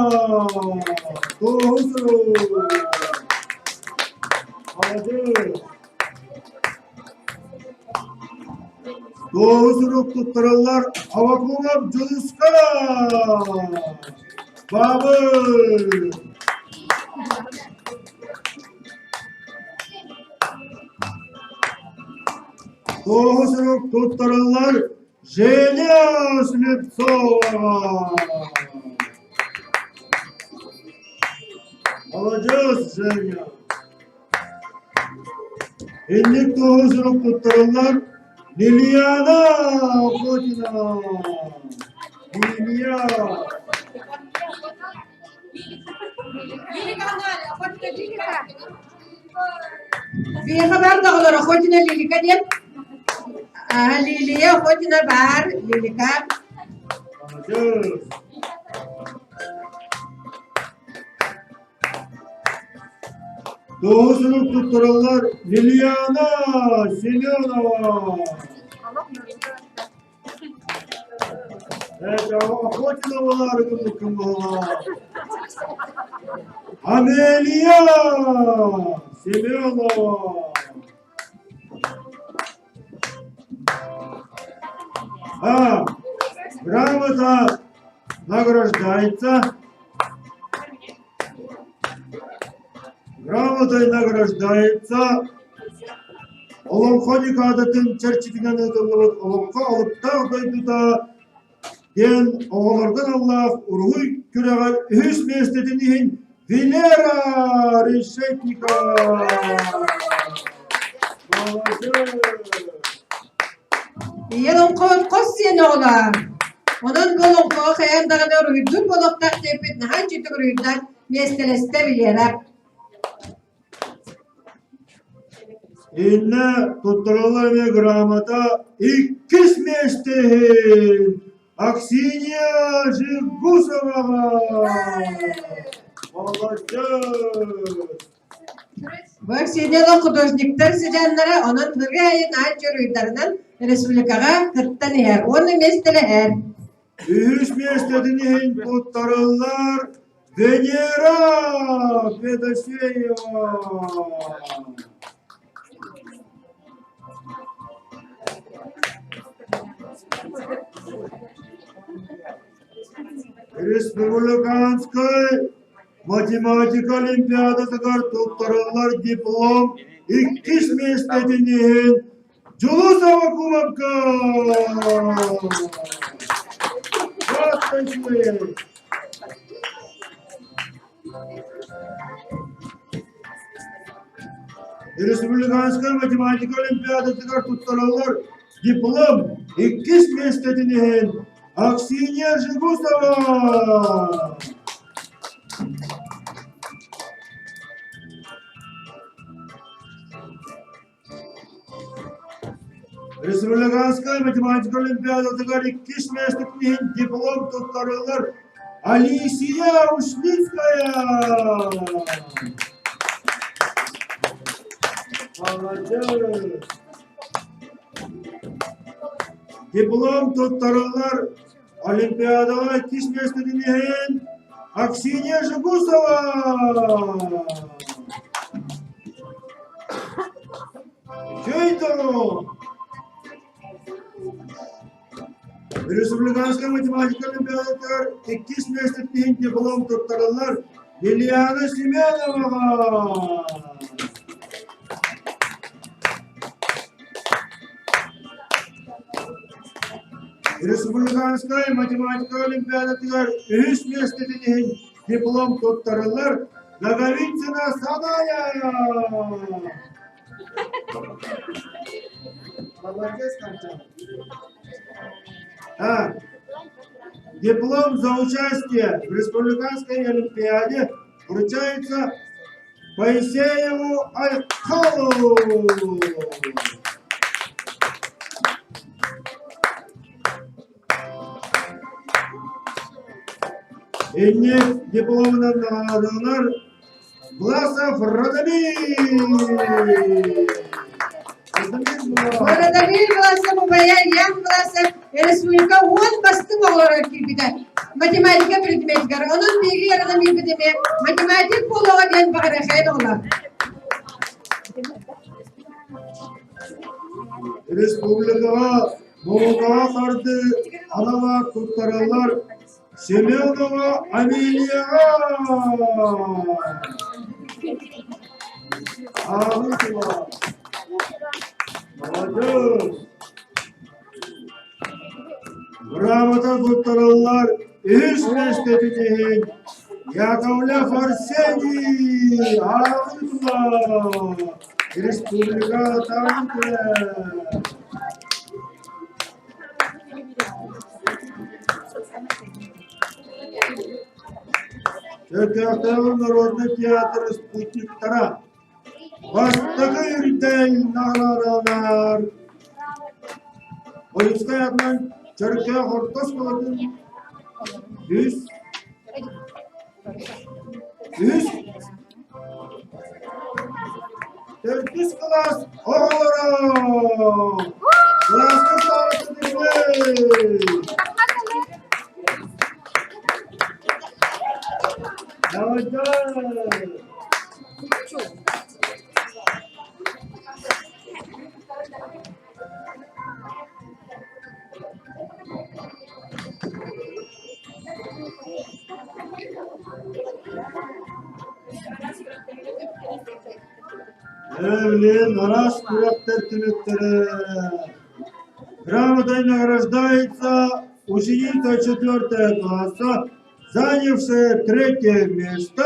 Speaker 6: 9 урок. Молодец. 9 уроктук таралар Авакумов Жулуска Бабы. Тоғызырық тұттырылар Женя Слепцова. Молодец, Женя. Инник тоғызырық тұттырылар Лилияна Путина. Лилия.
Speaker 1: في خبر دغلر أخوتنا اللي كان اللي أخوتنا بار اللي كان
Speaker 6: Doğusunun tuttururlar Liliana Semyonova. Evet, Охотиновалар кымдыкымалар. Амелия Семенова. Грамота награждается. Грамотой награждается. Олонко декадатын черчитинен өтөлөбөт олонко алыпта дойдуда ген оголордон Аллах ургуй күрөгөр үс местетинин Венера Решетника.
Speaker 1: يلون قوت قصي نغلا ونن بولون قو خيام دغدر ويدون بولوق تحتيبت نهانجي تغريدان ميستلسته بيليراب
Speaker 6: İnne tutturulur ve gramata ikis mestehin Aksiniya Jigusova. Молодец.
Speaker 1: Бак сидел художниктар сидяннара онун тырга айын анча руйдарынан республикага кырттан эр оны местелер
Speaker 6: Üç mestedinin tuttururlar Venera Fedoseyeva. Республиканской математика олимпиадасыгар туттарылар диплом иккис местетинен Жулусова Кумовка. Республиканской математика олимпиадасыгар туттарылар диплом иккис местетинен Аксинья Жигусова. Республиканская математика олимпиадатыгар 2 местектен диплом туттарылар Алисия Ушницкая. Молодец. Диплом туттарылар Олимпиадага 2 местектен Аксинья Жигусова. Чейто. Республиканская математика олимпиадатыгар 2 местектен диплом туттарылар Лилиана Семенова. Республиканская математика олимпиадатыгар 3 местектен диплом туттарылар Наговицына Саная. Молодец, Катя. Диплом за участие в республиканской олимпиаде вручается Моисееву Айхалу. Инне дипломынан наградалар Власов Радомир.
Speaker 1: Радомир Власов, Ян Власов, республика 10 бастым олар кирбиде. Математика предметгар. Onun bilgi Radomir bedeme matematik bolağa den bagaraxay olar.
Speaker 6: Республикага Моңға қарды алава туттаралар Семенова Амелия. Молодец. Грамота туттаралар 3 местектен Яковлев Арсений. Республика Таврия. Черкева народный театр «Спутник 2». Бастығы үрдей нағарадар. Ойынскай атынан Черкева Хортос болатын 400 класс оғылары. Классы сарысы дегілей. Молодец. Блин, раз курактер тюлектері. Грамотой награждается ученица 4 класса, занявшая 3 место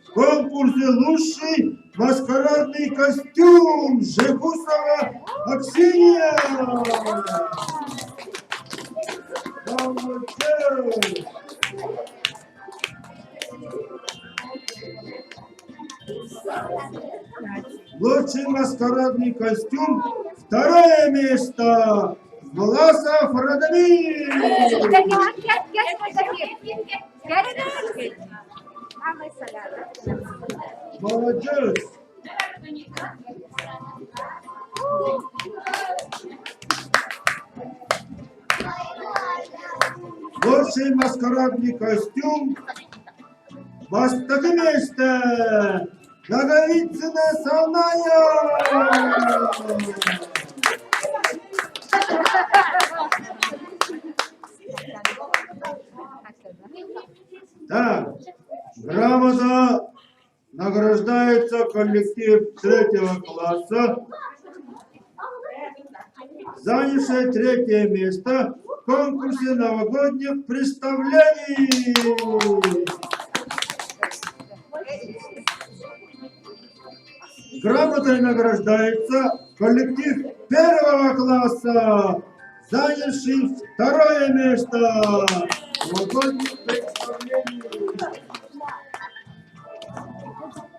Speaker 6: в конкурсе «Лучший маскарадный костюм» Жигусова Аксинья. Лучший маскарадный костюм 2 место Власов Радомир. Молодец. Лучший маскарадный костюм 2 место Наговицына Саная. Так, грамота награждается коллектив 3 класса, занявший 3 место в конкурсе новогодних представлений. Грамотой награждается коллектив 1 класса, занявший 2 место в новогодних представлениях.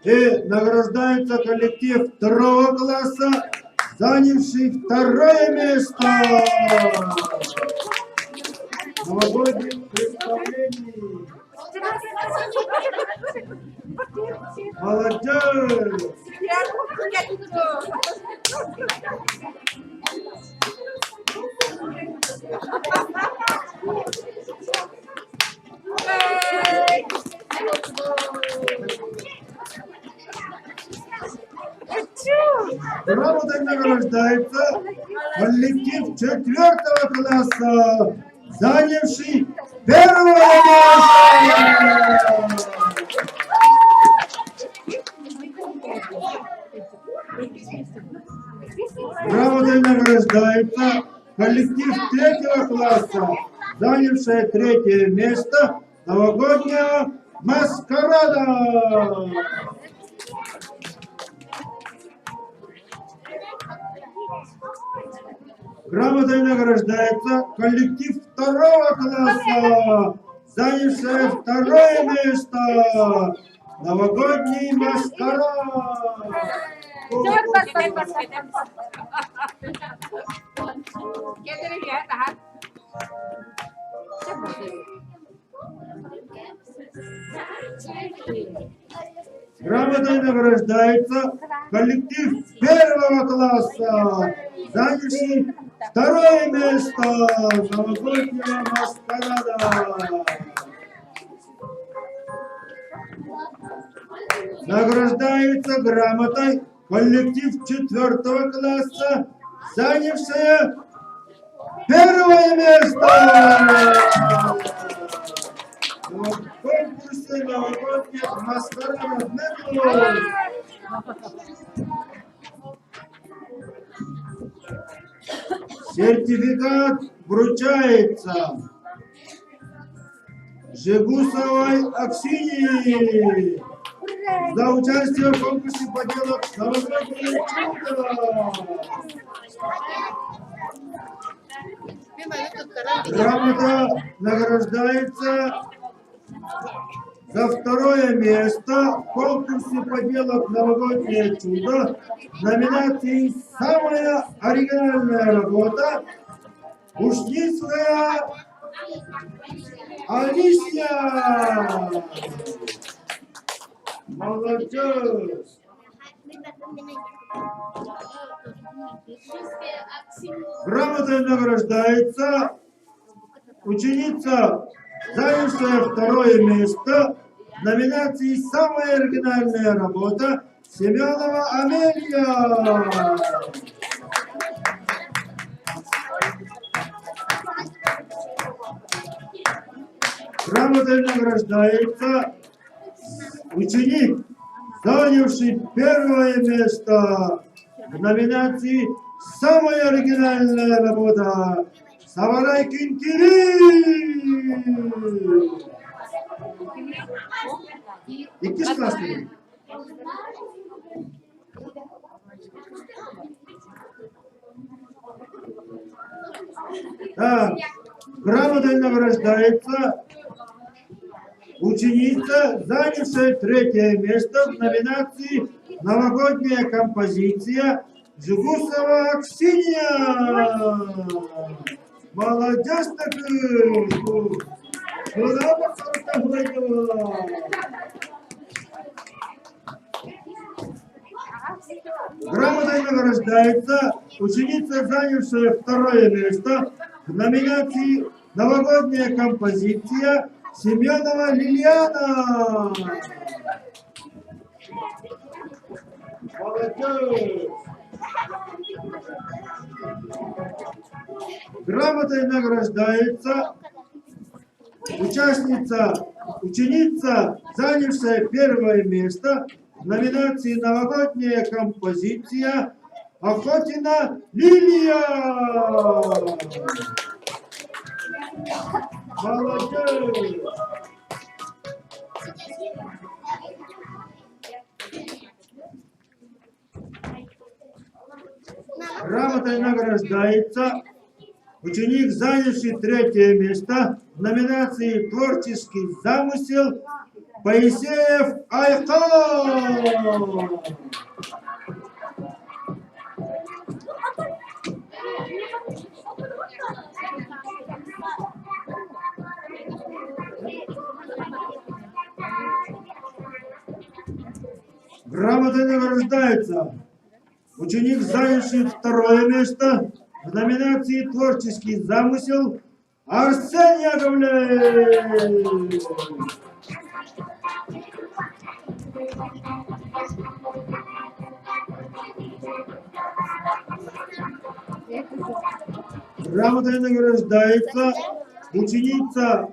Speaker 6: И награждается коллектив 2 класса, занявший второе место. Новогодних представлений. Молодец! Грамотой награждается коллектив 4-го класса, занявший первое место. Грамотой награждается коллектив 3-го класса, занявший 3-е место новогоднего маскарада. Грамотой награждается коллектив 2-го класса, занявший 2-е место новогодний маскарад. Грамотой награждается коллектив 1-го класса, занявший 2-е место новогоднего маскарада. Награждается грамотой коллектив 4-го класса, занявший 1-е место в конкурсе новогодних маскарадов. Сертификат вручается Жигусовой Аксинии за участие в конкурсе поделок новогоднее чудо. Грамота награждается за 2-е место в конкурсе поделок новогоднее чудо в номинации «Самая оригинальная работа» Ушницкая Алисия. Молодец! Грамотой награждается ученица, занявшая 2-е место в номинации «Самая оригинальная работа» Семенова Амелия. Грамотой награждается ученик, занявший 1-е место в номинации «Самая оригинальная работа» Саварайкин Кирилл. İki классы. Так, грамотой награждается ученица, занявшая 3-е место в номинации «Новогодняя композиция» Жигусова Аксинья. Молодец такой! Куда походила? Грамотой награждается ученица, занявшая 2-е место в номинации «Новогодняя композиция» Семенова Лилиана. Молодец! Грамотой награждается ученица, занявшая 1-е место в номинации «Новогодняя композиция» Охотина Лилия. Молодец! Грамотой награждается ученик, занявший 3-е место в номинации «Творческий замысел» Поисеев Айхан. Грамотой награждается ученик, занявший второе место в номинации «Творческий замысел» Арсений Яковлев. Грамотой награждается ученица,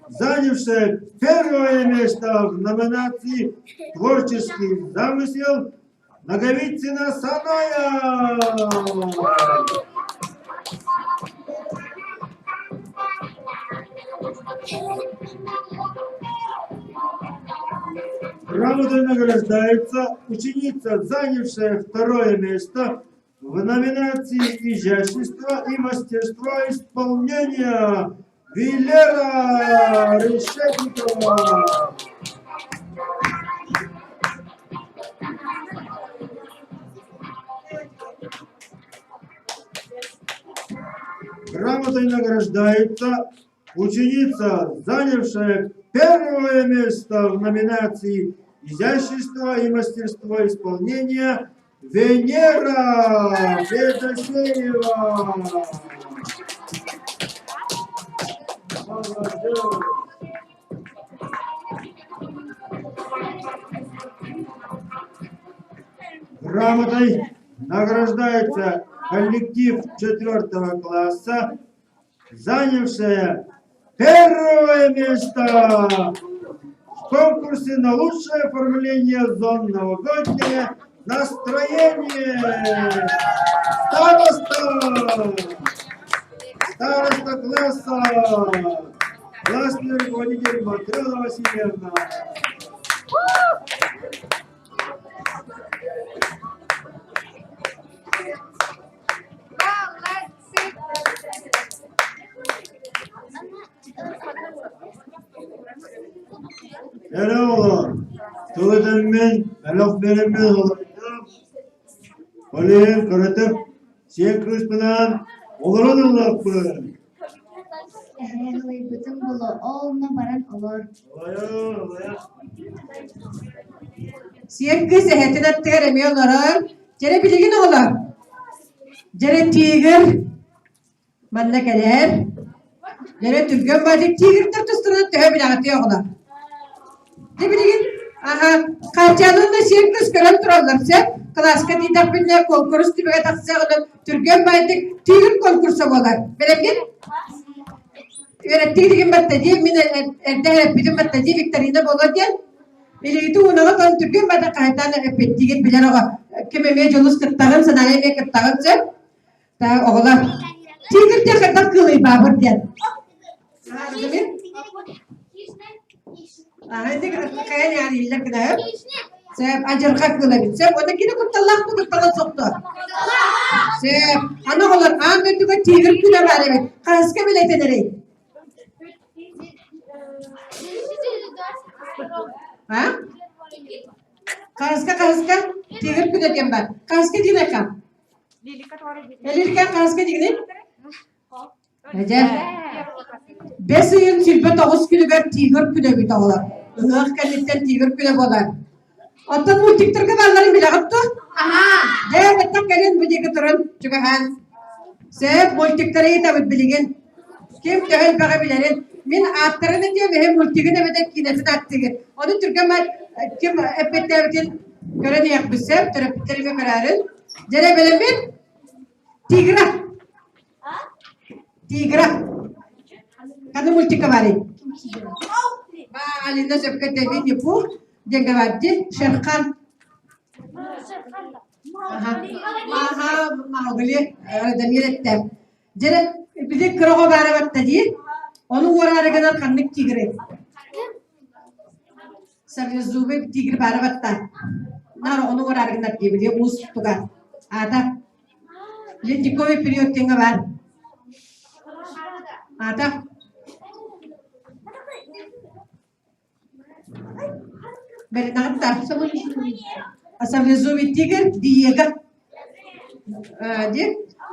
Speaker 6: занявшая первое место в номинации «Творческий замысел» Наговицына Саная. Грамотой награждается ученица, занявшая второе место в номинации «Изящество и мастерство исполнения» Вилера Решетникова. Грамотой награждается ученица, занявшая первое место в номинации «Изящество и мастерство исполнения» Венера Федосеева. Молодец. Грамотой награждается коллектив 4 класса, занявшая первое место в конкурсе на лучшее оформление зон новогоднее настроение. Староста класса, классный руководитель Матрена Васильевна. Öyle olur. Tuğladım ben, laf veremez olaydım. Olayım, karatıp, şey kısmından olurun lafı.
Speaker 4: Bütün bulu olma baran olur.
Speaker 6: Olaya.
Speaker 1: Siyek sehetine teremiyorlar. Cere bilgin olur. Cere tiger. Mallakeler. Cere Türk'ün bazik tiger tartıştırın tühe atıyorlar. Ne bilgin? Aha, kaçanın da siyek kıskaran turarlarsa, klaska didak binler konkurs gibi taksa olan Türk'ün bazik tiger konkursu olar. Bilgin? Öğrettiğim battacı, min elde bizim battacı Victorina Bolodyan. Biliyordu ona kan Türk'ün bazik kayıtlarına epettiği bilen oğa. Kime meclis kırtağın sanayı me kırtağınsa, ta oğlar. Tiger de kadar kılıyı babur diyen. Anladın mı? Ini kayak yang hilang kena. Saya ajar kak kena gitu. Saya buat kita kutalak tu kutalak sokto. Saya anak orang anda tu kan tiger kena balik. Kas ke bila tenere? Ha? Kas ke tiger kena tiambar. Kas ke di nakam. Lilikat kas ke di ni? Ajar. Besin silbet ağız kilo tiger kilo bir tağlar. Hıh kendisinden tiger kilo bolar. Ondan multiktir ke balları bile yaptı. Aha. Ya betak kalian biji keturun juga han. Saya multiktere tabi bilgin. Kim cahil baga bilerin. Min attarını diye behem multikine betak kinesin attıgı. Onu Türkmen kim epetlerin gören yakbısem terapitlerime kararın. Jere belemin tigra. Tigra. Kanu multi kembali. Alinda sebut David Yepu, dia kembali Sherkan. Aha, mau beli, ada niat tem. Jadi, bila kerja barat tadi, onu orang kadar kanik tigre. Saya zubat tigre barat tadi. Nara onu orang kadar tigre, dia mus tukar. Ada. Jadi jika period tinggal bar. Ada. Beri nakta. Asal zubat tigre dia. Jadi,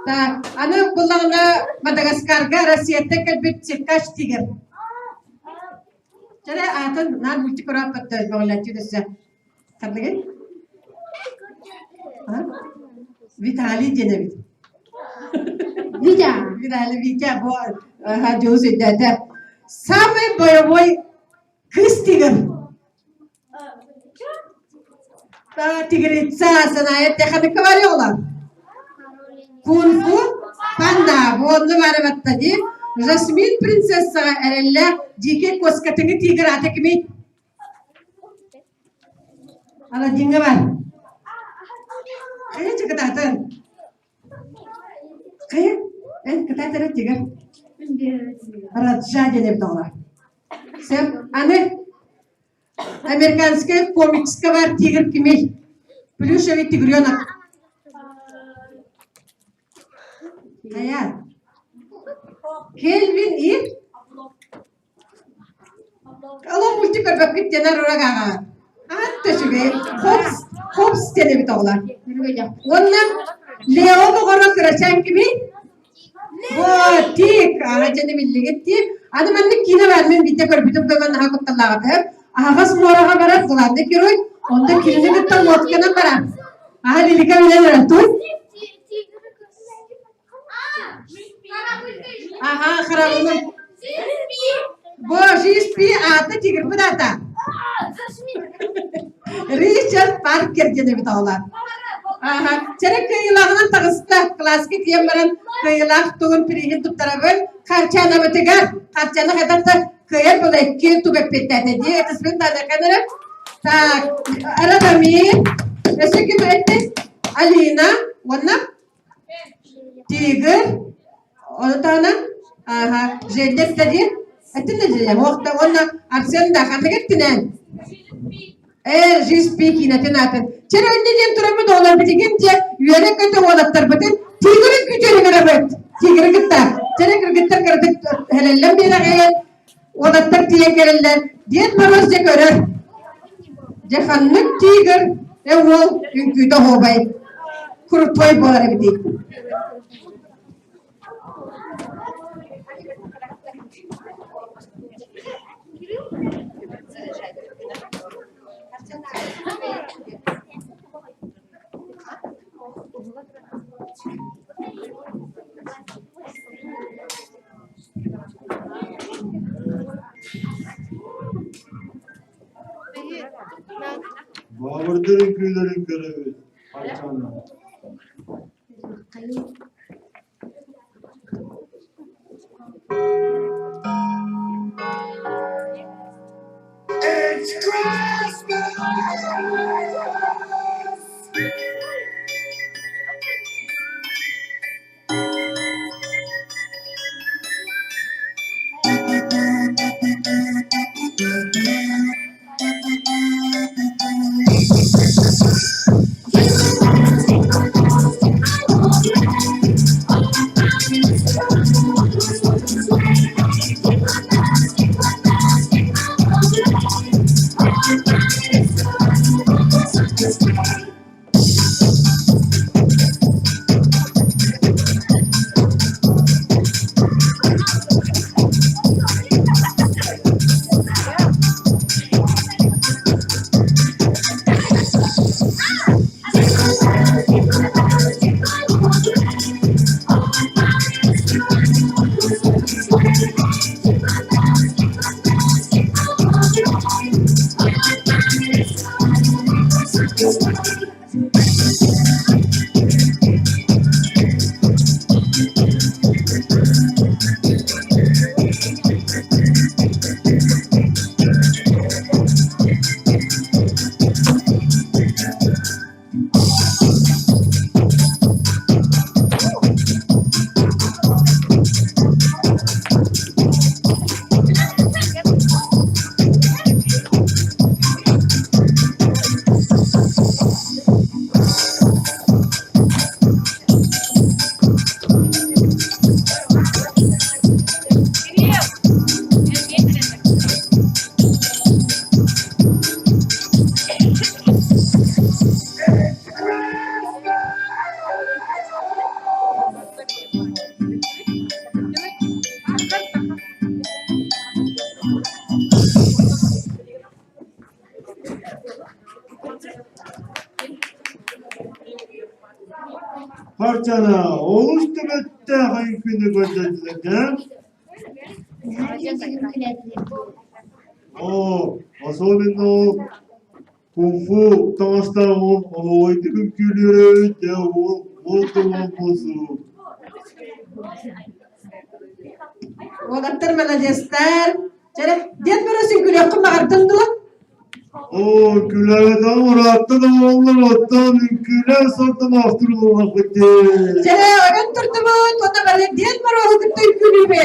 Speaker 1: ta, anu pulangna Madagaskar ga Rusia tekel bit sirkash tiger. Jadi, atan nan multi kora patta bangla tu desa. Tahu kan? Ha? Vitali Cenevit.
Speaker 2: Витя.
Speaker 1: Vitali Vita bu ha Jose dede. Самый боевой кыз тигр. Та тигрица санает теханы ковалёла. Кунг-фу панда. Bunu var battadi. Jasmin prinsessa erelle dike koskatını tiger atekmi. Ala dinga var. Kaya çıkıt atın. Kaya? Kata tara tiger. Raja dene bitola. Sen anne Amerikanska komikska var tiger kimi. Plüşevi tigriyona. Kaya. Kelvin i. Allah multiple bakit tenar oraga. Hatta şüge. Hops dene bitola. Ondan Leo mu kara kıraçan kimi? Bu tik. Ağacını billi gitti. Adı ben de kine vermem bitti körpütüm koyman daha kuttallağı. Ağas moraga barat kılandı kiroy. Onda kilini bittan motkana barat. Aha lilika bilen ratu. Aha kharabını. Bu şişpi atı tigir budata. Richard Parker jene bitawlar. Aha çerek kıyılağının tağısta klasik kıyamların kıyılağ tuğun pirihin tuttarabın karçana bitigar. Karçana kadar da kıyar böyle iki tubek pittete diye etismin tane kadarım. Tak arada mi? Nesi ki etti? Alina, wana? Tiger. Onu tane. Aha jellet tadi. Etin ne jellet? Vakta ona arsen da kanı gittinen. Jis peki ne tenaten. Çere önce diyen turamı dolar bitince yere kötü olatlar bitin. Tiger'in küçüğünü garabet. Tiger gitti. Çere kırgıtlar kırdık. Helallem bir ağayan. Olatlar diye gelirler. Diyen maraz je görer. Cehanlık tiger. Evol çünkü de hobay. Kurutmayı boğara biti.
Speaker 6: Bağırdırin köylerin görevi. Alçanlar. Açana, oğuz tümette hayın günü gönderilen. Особенно кунг-фу тамашта ойдың күйлері де ол болсу.
Speaker 1: Oğlatlar молодецтер. Жара дед бөрөсүн күлөп кымагар тыңдылык.
Speaker 6: Küllerden uğrattı da onlar ottan küller sortan aftırılmak bitti.
Speaker 1: Жара ойгон турдумут, онда бары дед бөрөсүн күлүбү.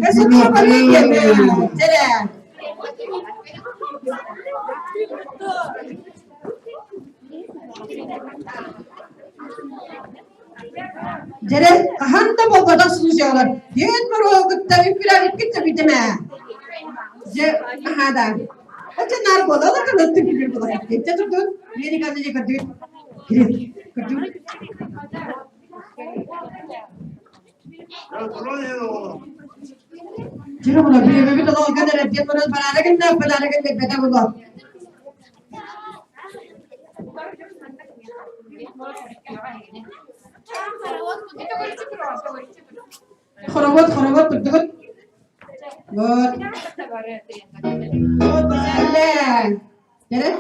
Speaker 1: Эсен кабарга келди. Жара. Jere kahanda bolbada suluyorlar. Diyet var o gıtta üpüler gitse bitme. Je kahada. Oca nar bola da kanıtı gibi bola. Geçe tutun. Yeni kadınca kadın. Girin. Kadın. Jere bola bir de o kadar diyet var bana gönde beda bola. Kharabat tuttuk. Good. Good. Jere.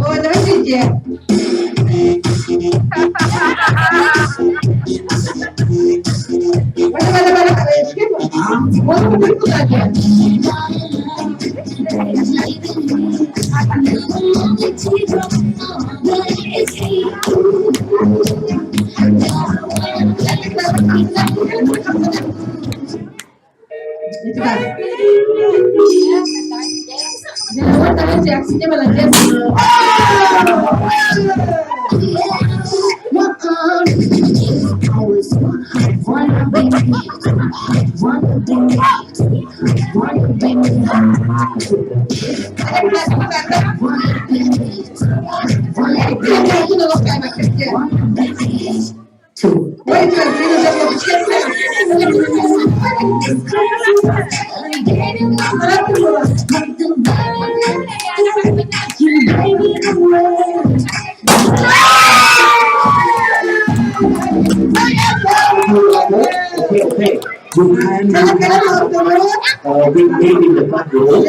Speaker 1: Oh, здравствуйте. Reaksinya melejit.
Speaker 7: Okay. You can wait in the front row.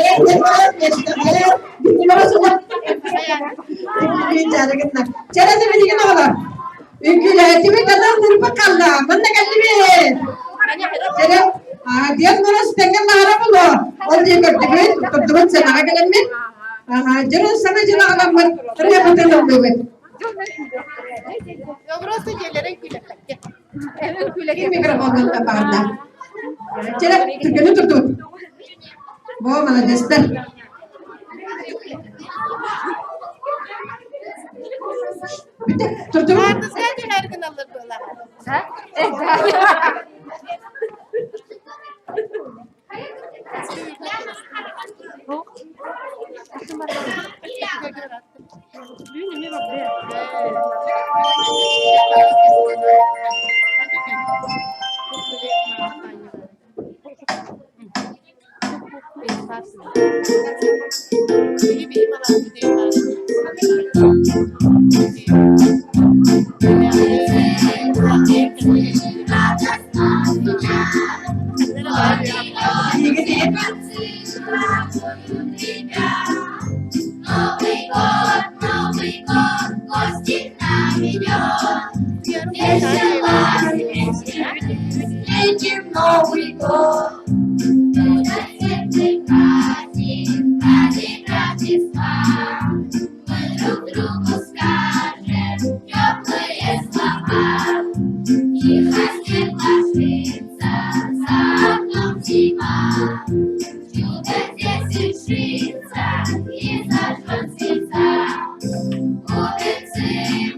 Speaker 1: Wow, молодец.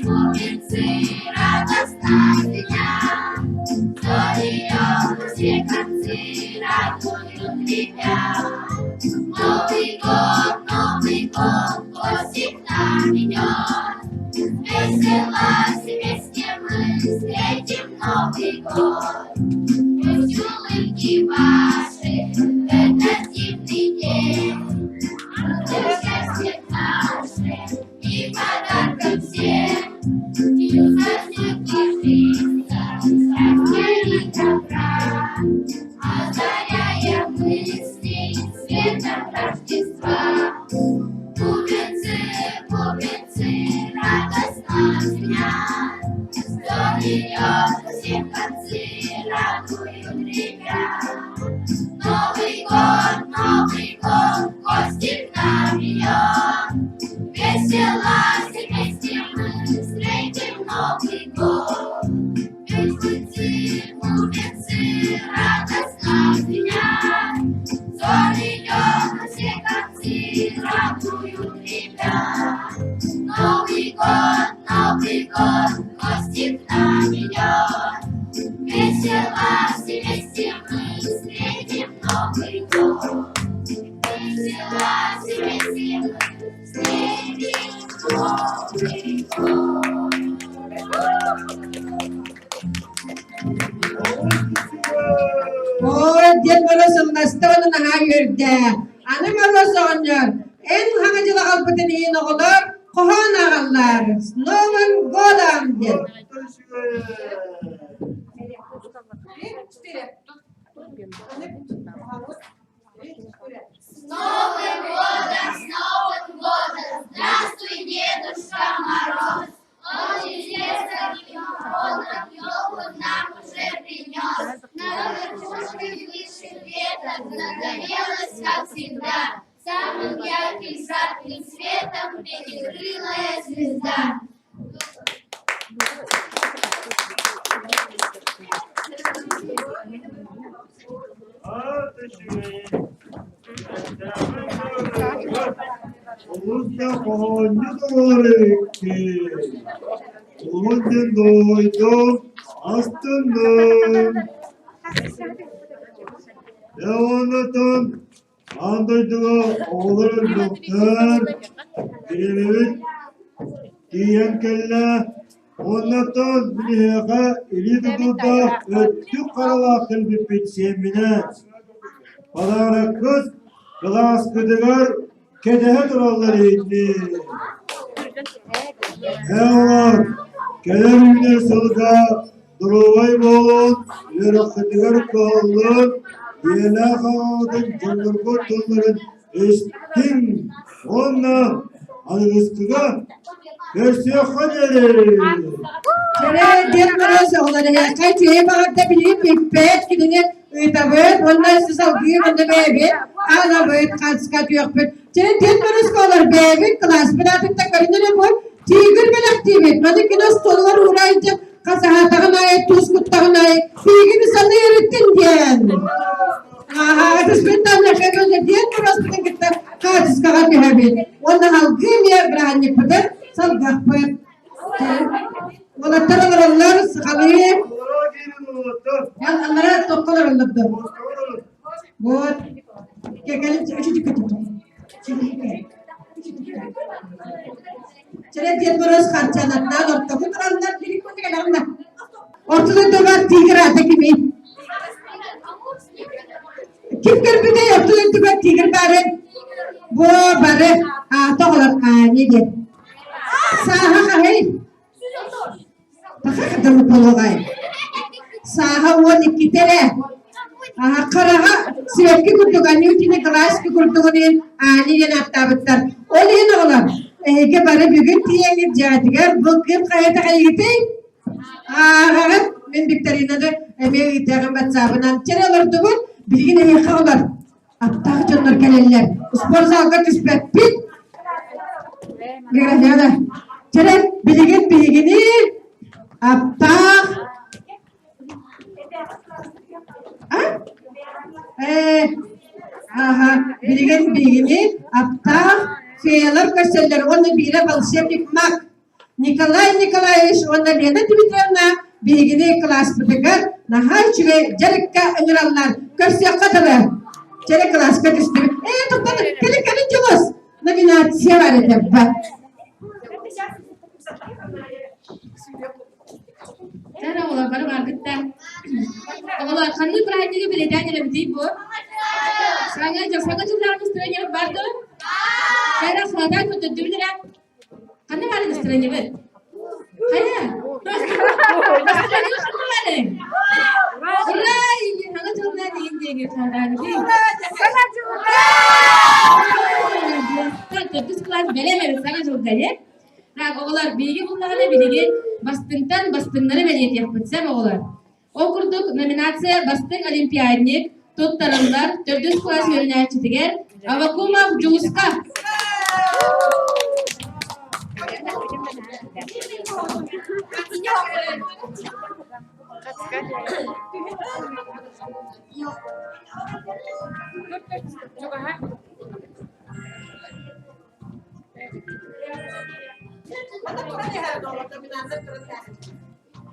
Speaker 3: Увидим встретим Новый год. Пусть улыбки ваши в этот зимний день будут счастье наше и подарком всем. И засветло жизнь, счастья и добра, озаряя мысли светом Рождества. Бубенцы, бубенцы, радостно звенят, стол идет, все концы радуют ребят. Новый год, гости к нам идет, весело все вместе мы встретим Новый год. Бубенцы, радостно звенят, стол идет, все концы радуют ребят. Новый год, гости к нам идет, весело все вместе мы встретим Новый год. Весело все вместе мы встретим Новый год.
Speaker 1: Ой, Дед Мороз ылнастыбын наға көрді. Аны Мороз оңыр. En hangıcılık alpıtın iyi oğullar, kohan ağallar. С Новым годом, дед.
Speaker 3: С Новым годом! Здравствуй, Дедушка Мороз! Он из леса гимноподом елку нам уже принес. На верхушке выше веток загорелась, как всегда, самым ярким жарким светом пятикрылая звезда.
Speaker 6: Olursa konya doğreki, Olunca doydum astındım. Ya anlatın, andaydığı oğulların doktor, Bilemedik, diyen kelle, anlatın bilhaka, ili tutuda, öttü karalakıl bir pitsemine. Kadara kız, kılas kıdıgar, kedehe duralları etli. Eğer kelemine sılga duruvay bolun, yürüktüler kallın, yela havadın cılgırgı tılların estin. Onunla algıskıga görse kaderi.
Speaker 1: Şöyle Ded Moroz oğulları ya. Kayçıya bağırda bileyim, pipet gidince ütaböt, ondan siz algıyım, onda bebi. Ağla böt, katskat yok böt. Şöyle Ded Moroz oğulları bebi, klas, birazcık da görünür bu. Tigir belak tibet, bana ki nasıl tolular uğrayınca, kasahatağı nayet, tuz kuttağı nayet, tigir sana yürüttün diyen. Aha, kısmetten yaşa gözle Ded Moroz bugün gitti, kaçız kağa bir ondan algıyım ya, bırakın yapıdır, salgak böt. Ola taralar sıkalıyım. Yani onlara tokkalar olurdu. Bu gelin üçüncü kötü. Çare Ded Moroz karçanatlar orta bu taraflar birik koydu gelirler. Ortada döver tigir adı gibi. Kim görmedi ortada döver tigir bari. Bu bari toğlar ne diye. Saha kahey. Takak dalı pologay. Saha on ikitere. Aha karaha sürekli kurtugan yutine glass ki kurtuganin ani den attabattar. Olin oğlan. Ege bari bugün tiyengit jadigar bugün kayata kaygıtı. Aha men Viktorina da emeği itagan batsabınan çereler dubun bilgin emeği kağılar. Attak canlar geleller. Spor salga tüspet bit. Gera çere bilgini attak. Aha bilgini attak. Feyalar kaşarlar onu bire balşem yıkmak. Nikolay Nikolaevich onu Lena Dimitrievna bilgini klas bıdıgar. Nahay çüve jarikka ıngırallar. Kaşıya katılar. Çere klas katıştır. Toplanın. Gelin çabuk. Nominasiya var edip bak.
Speaker 5: Sen oğlan bana markette. Oğlan kanlı bıraktığı bir eden yere biteyim bu. Sana çocukların üstüne yok vardı. Ben de sıradan kötü dürüdüler. Kanlı var üstüne gibi. Hayır. Üstüne yok. Uray, sana çocuklar değil diye geçerler. Sana çocuklar. Biz klas veremiyoruz sana çocukları. Oğlar bilgi bunlarla bilgi bastınları belirti yapıtsam oğlar. Okurduk nominatsiya bastın olimpiyadnik tuttarımlar 400 klas yönelçitiger Avakumov Juska.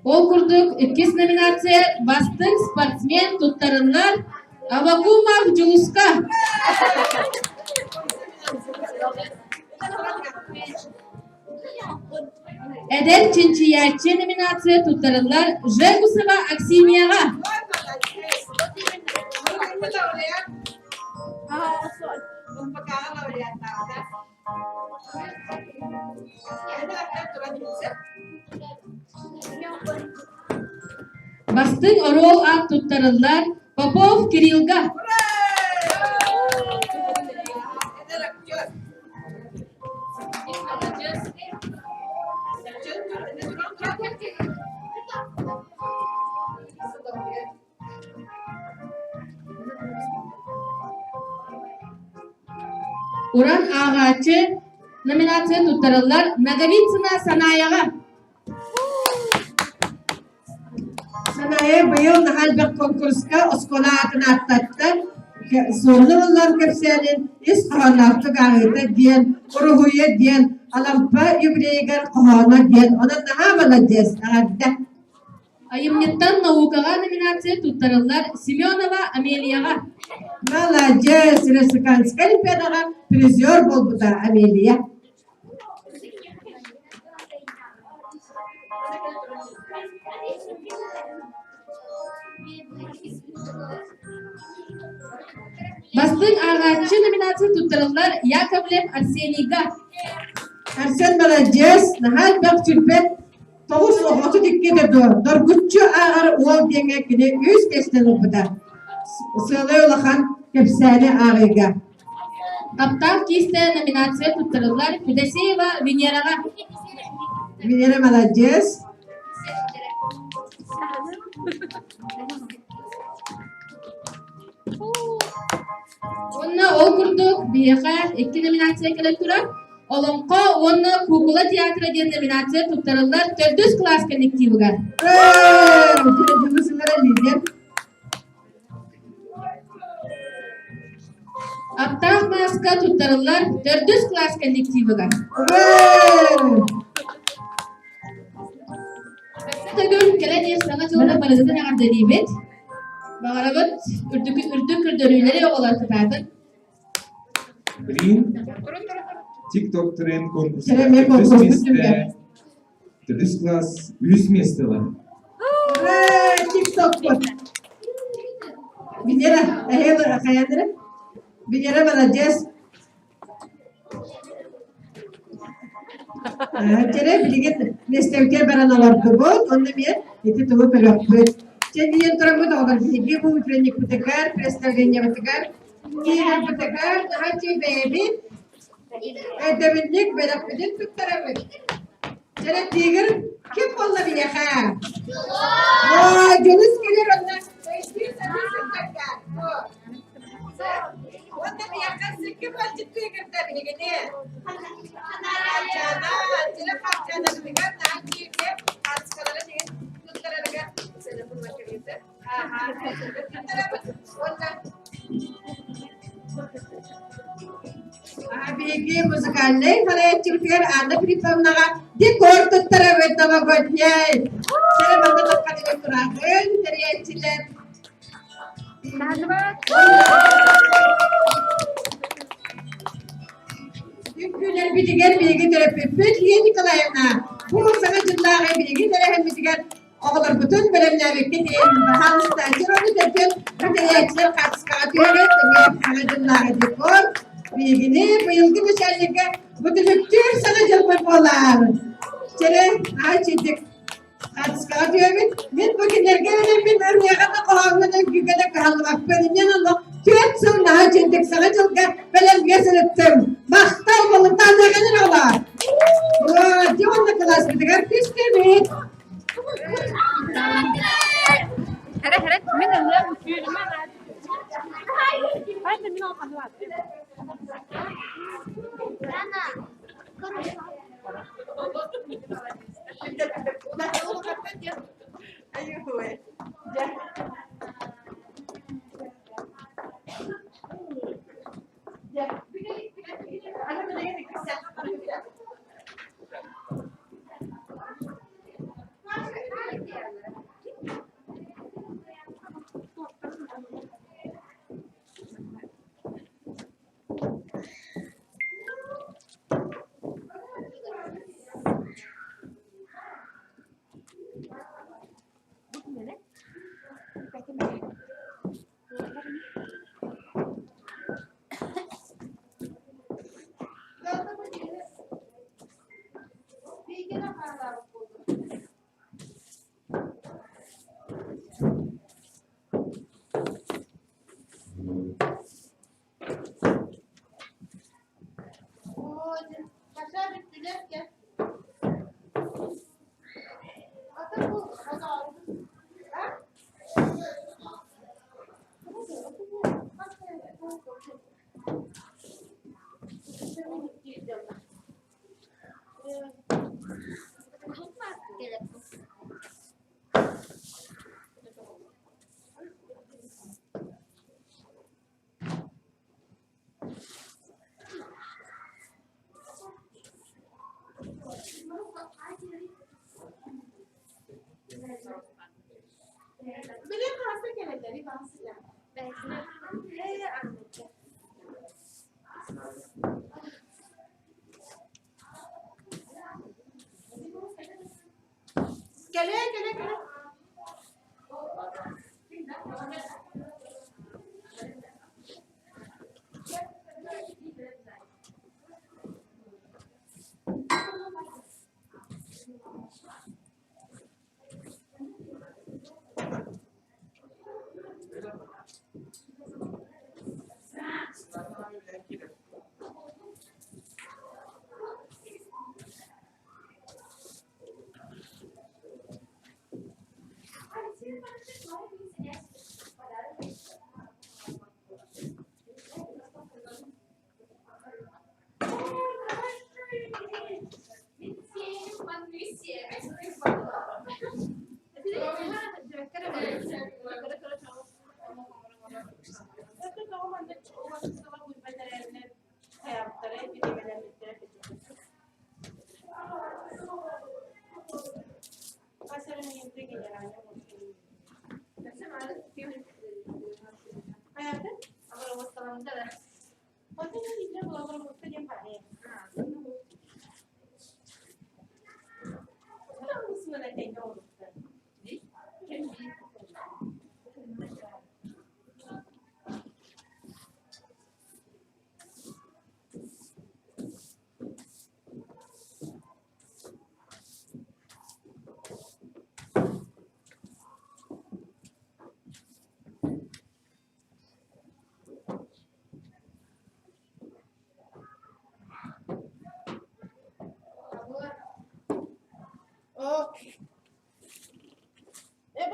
Speaker 5: Okurduk ikis nominatsiya bastın sportsmen tuttarımlar Avakumov Juska. Eder Çinçiyerçi nominatsiya tuttarımlar Jegusova Aksimiyaga. Bastın Orol Ak tuttarımlar Popov Kirillga. Uran Ağaçı nominatsiya tuttarımlar Nagavitsina Sanayaga.
Speaker 1: Sanayi bıyıl nahal bir konkurska oskola akın atlattı. Sorunlar kepsenin istihanaftı gayete diyen, kuruhuya diyen, alampa yübreyger kohana diyen, ona naha balacağız.
Speaker 5: Ayımnıttan Naukaga nominatsiya tuttarımlar Semyonova Ameliyaga.
Speaker 1: Balacağız. Resikansika olimpiadaga prizyor bol bu da Ameliya.
Speaker 5: Bastın Ağaççı nominatsiya tuttarımlar Yakovlev Arseniga.
Speaker 1: Arsen balacağız. Nahal bak çülpet. Toğuz oğutu dikkede dur. Dorgutçu ağır oğul denge güne 100 kesten bu da. Sığlay olakan kepsani ağıga.
Speaker 5: Kaptan Kiste nominatsiya tuttarımlar Fideseva Vinyeraga.
Speaker 1: Minere balacağız.
Speaker 5: Onna okurduk biyaqa 2 nominatsiya kelektura. Olonqa onna Kukula Tiyatra diyen nominatsiya tuttarımlar 400 klas kollektiviga.
Speaker 1: Cümlesine lider.
Speaker 5: Aptaq Maska tuttarımlar 400 klas kollektiviga. Tagül kelediye sana çoğuna balıgıda ne kadar diyebet. Bağırabıt ürdük kürdörüleri oğlar tutardı.
Speaker 8: TikTok тренд конкурсы.
Speaker 1: Trendi konkursu
Speaker 8: месте. Третий класс 100 место.
Speaker 1: TikTok bu. Minere, ahayla kayandere. Minere balacağız. Cere bilgi nestevker baranalar bu. Onda bir iti tuğu pelak bu. Şimdi yöntemü de olur. Bilgi bu trendi kutekar, prestelgenya kutekar. Niye kutekar? Daha çok beğenin. Deminlik belak bilin tuttarabı. Cere tiger kim kolla bir yaka? Jonas gelir onlar. Onda bir yaka sıkı balcık tiger da bilgi ne? Bilgi müzikalle falan Türkiye anda pripamnaga dekor tuttara vetama gotnyay. Sere bana takkati vekuragın teriyetçiler. Tümküler bilgi terapepet yeni kalayına. Bu sana cüllâge bilgi terapepet Oğlar bütün bölümleri gideyim. Hamstajır onu dedim. Ödeyeciler kaskatıyor ettim. Yapmadılar dikor. Bilgini bu yılgı müşerlike bu tüftür sana cılmırmalar. Çere açıcık. Kaskatıyor ben bugünler gelelim bir örneğe kadar kulağımda gügede kalmak benim yanımda. Tüyetsün daha çindik sana cılga belem gesilittim. Baktal bulundan ne kadar olar. Diyorlar klas bir de pistemi.
Speaker 5: Heret min Allah mutuyum ben. Haydi min Allah.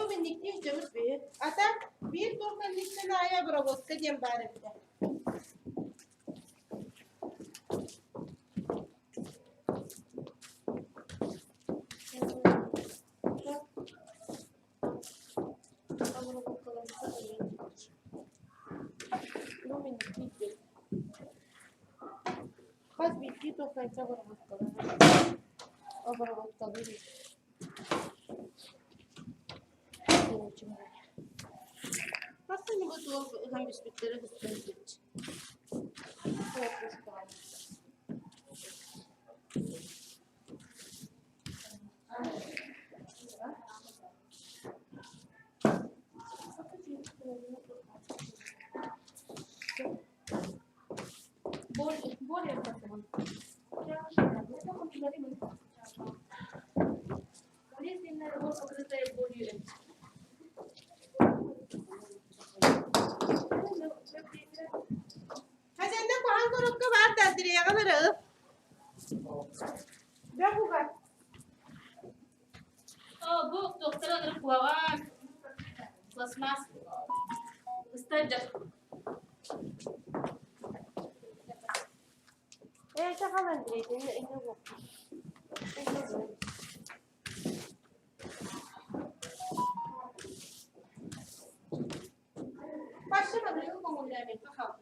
Speaker 9: Bu binlikli yüzümüz büyük. Ata bir dokanlıktan aya bırakıp diyeyim bari bir de. Bas bir dokanlıktan bırakıp o bırakıp kalır. Nasıl bu doğru hem bisküvileri hızlı
Speaker 5: пластмасс. Ыстырдык.
Speaker 9: Çakalan direydi. Ne bu? Başlamadı. Yok mu demek? Bakalım.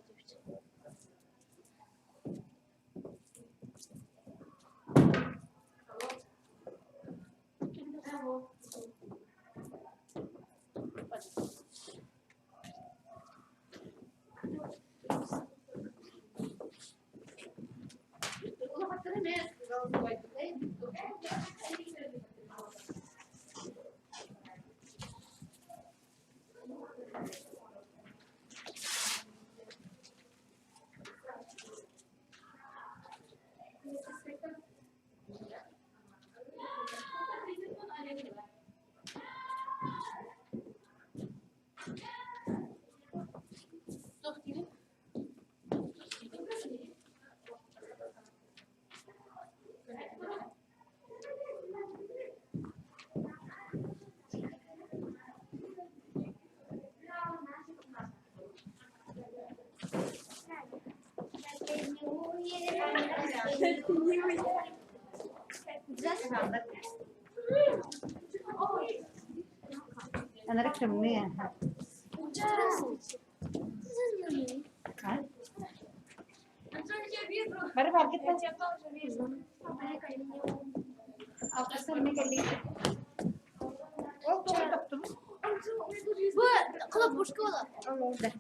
Speaker 1: Anak kemana ya? Baru balik kan? Apa sih ini kali? Oh, çay yaptım.
Speaker 3: Bu kılıbuşka olur.
Speaker 1: Udah.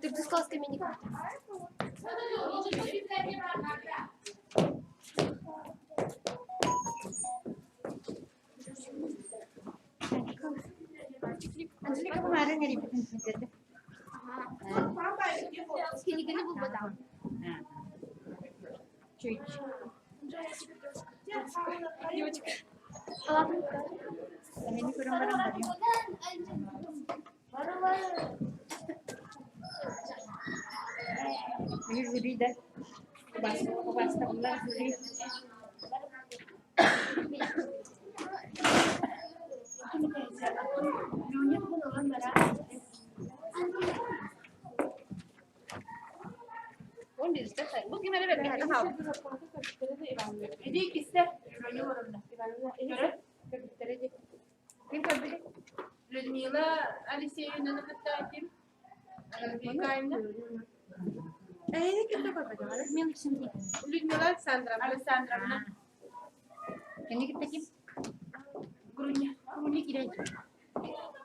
Speaker 3: Ты сказал скамейник.
Speaker 1: Anjali kemarin nggak dibikin sendiri.
Speaker 3: Скамейник был бы там.
Speaker 1: Cuy. Ini kurang barang tadi. Ini juri dah. Basta lah juri. Bu gimana böyle? Tahu.
Speaker 5: Jadi kisah Ronya orada.
Speaker 1: Kim tabii?
Speaker 5: Людмила Алексеевна Накатакин. Викаевна.
Speaker 1: Ini kita apa bagaimana? Milik sendiri.
Speaker 5: Людмила Александровна.
Speaker 1: Ini kita kim?
Speaker 5: Груня.
Speaker 1: Ini kira aja.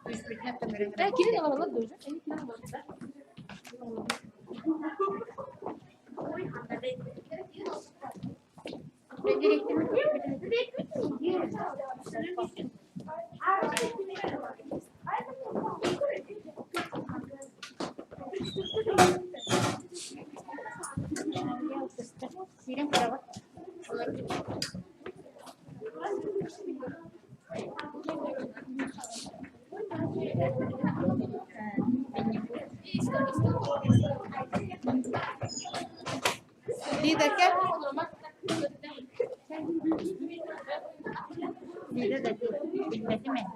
Speaker 1: Biskuitnya tuh mereka.
Speaker 5: Kiri de alalım da hocam. Eli kira var.
Speaker 1: Siram berapa? Tidak kan? Tidak tadi, tadi men.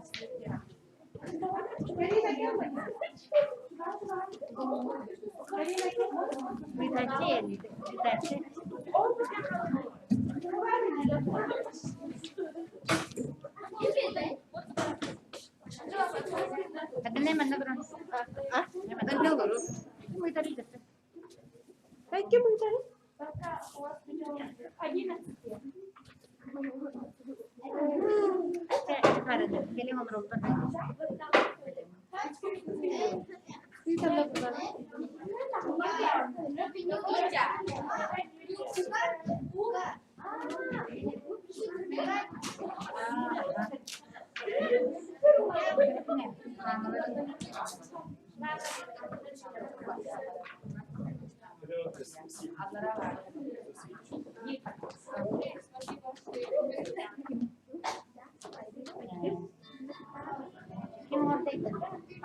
Speaker 1: Ditaci. Adanya mana bro? Ah? Adanya baru. Mau tadi dah.
Speaker 9: Peki bu tane.
Speaker 1: Karena kali ngobrol kan.
Speaker 3: Allah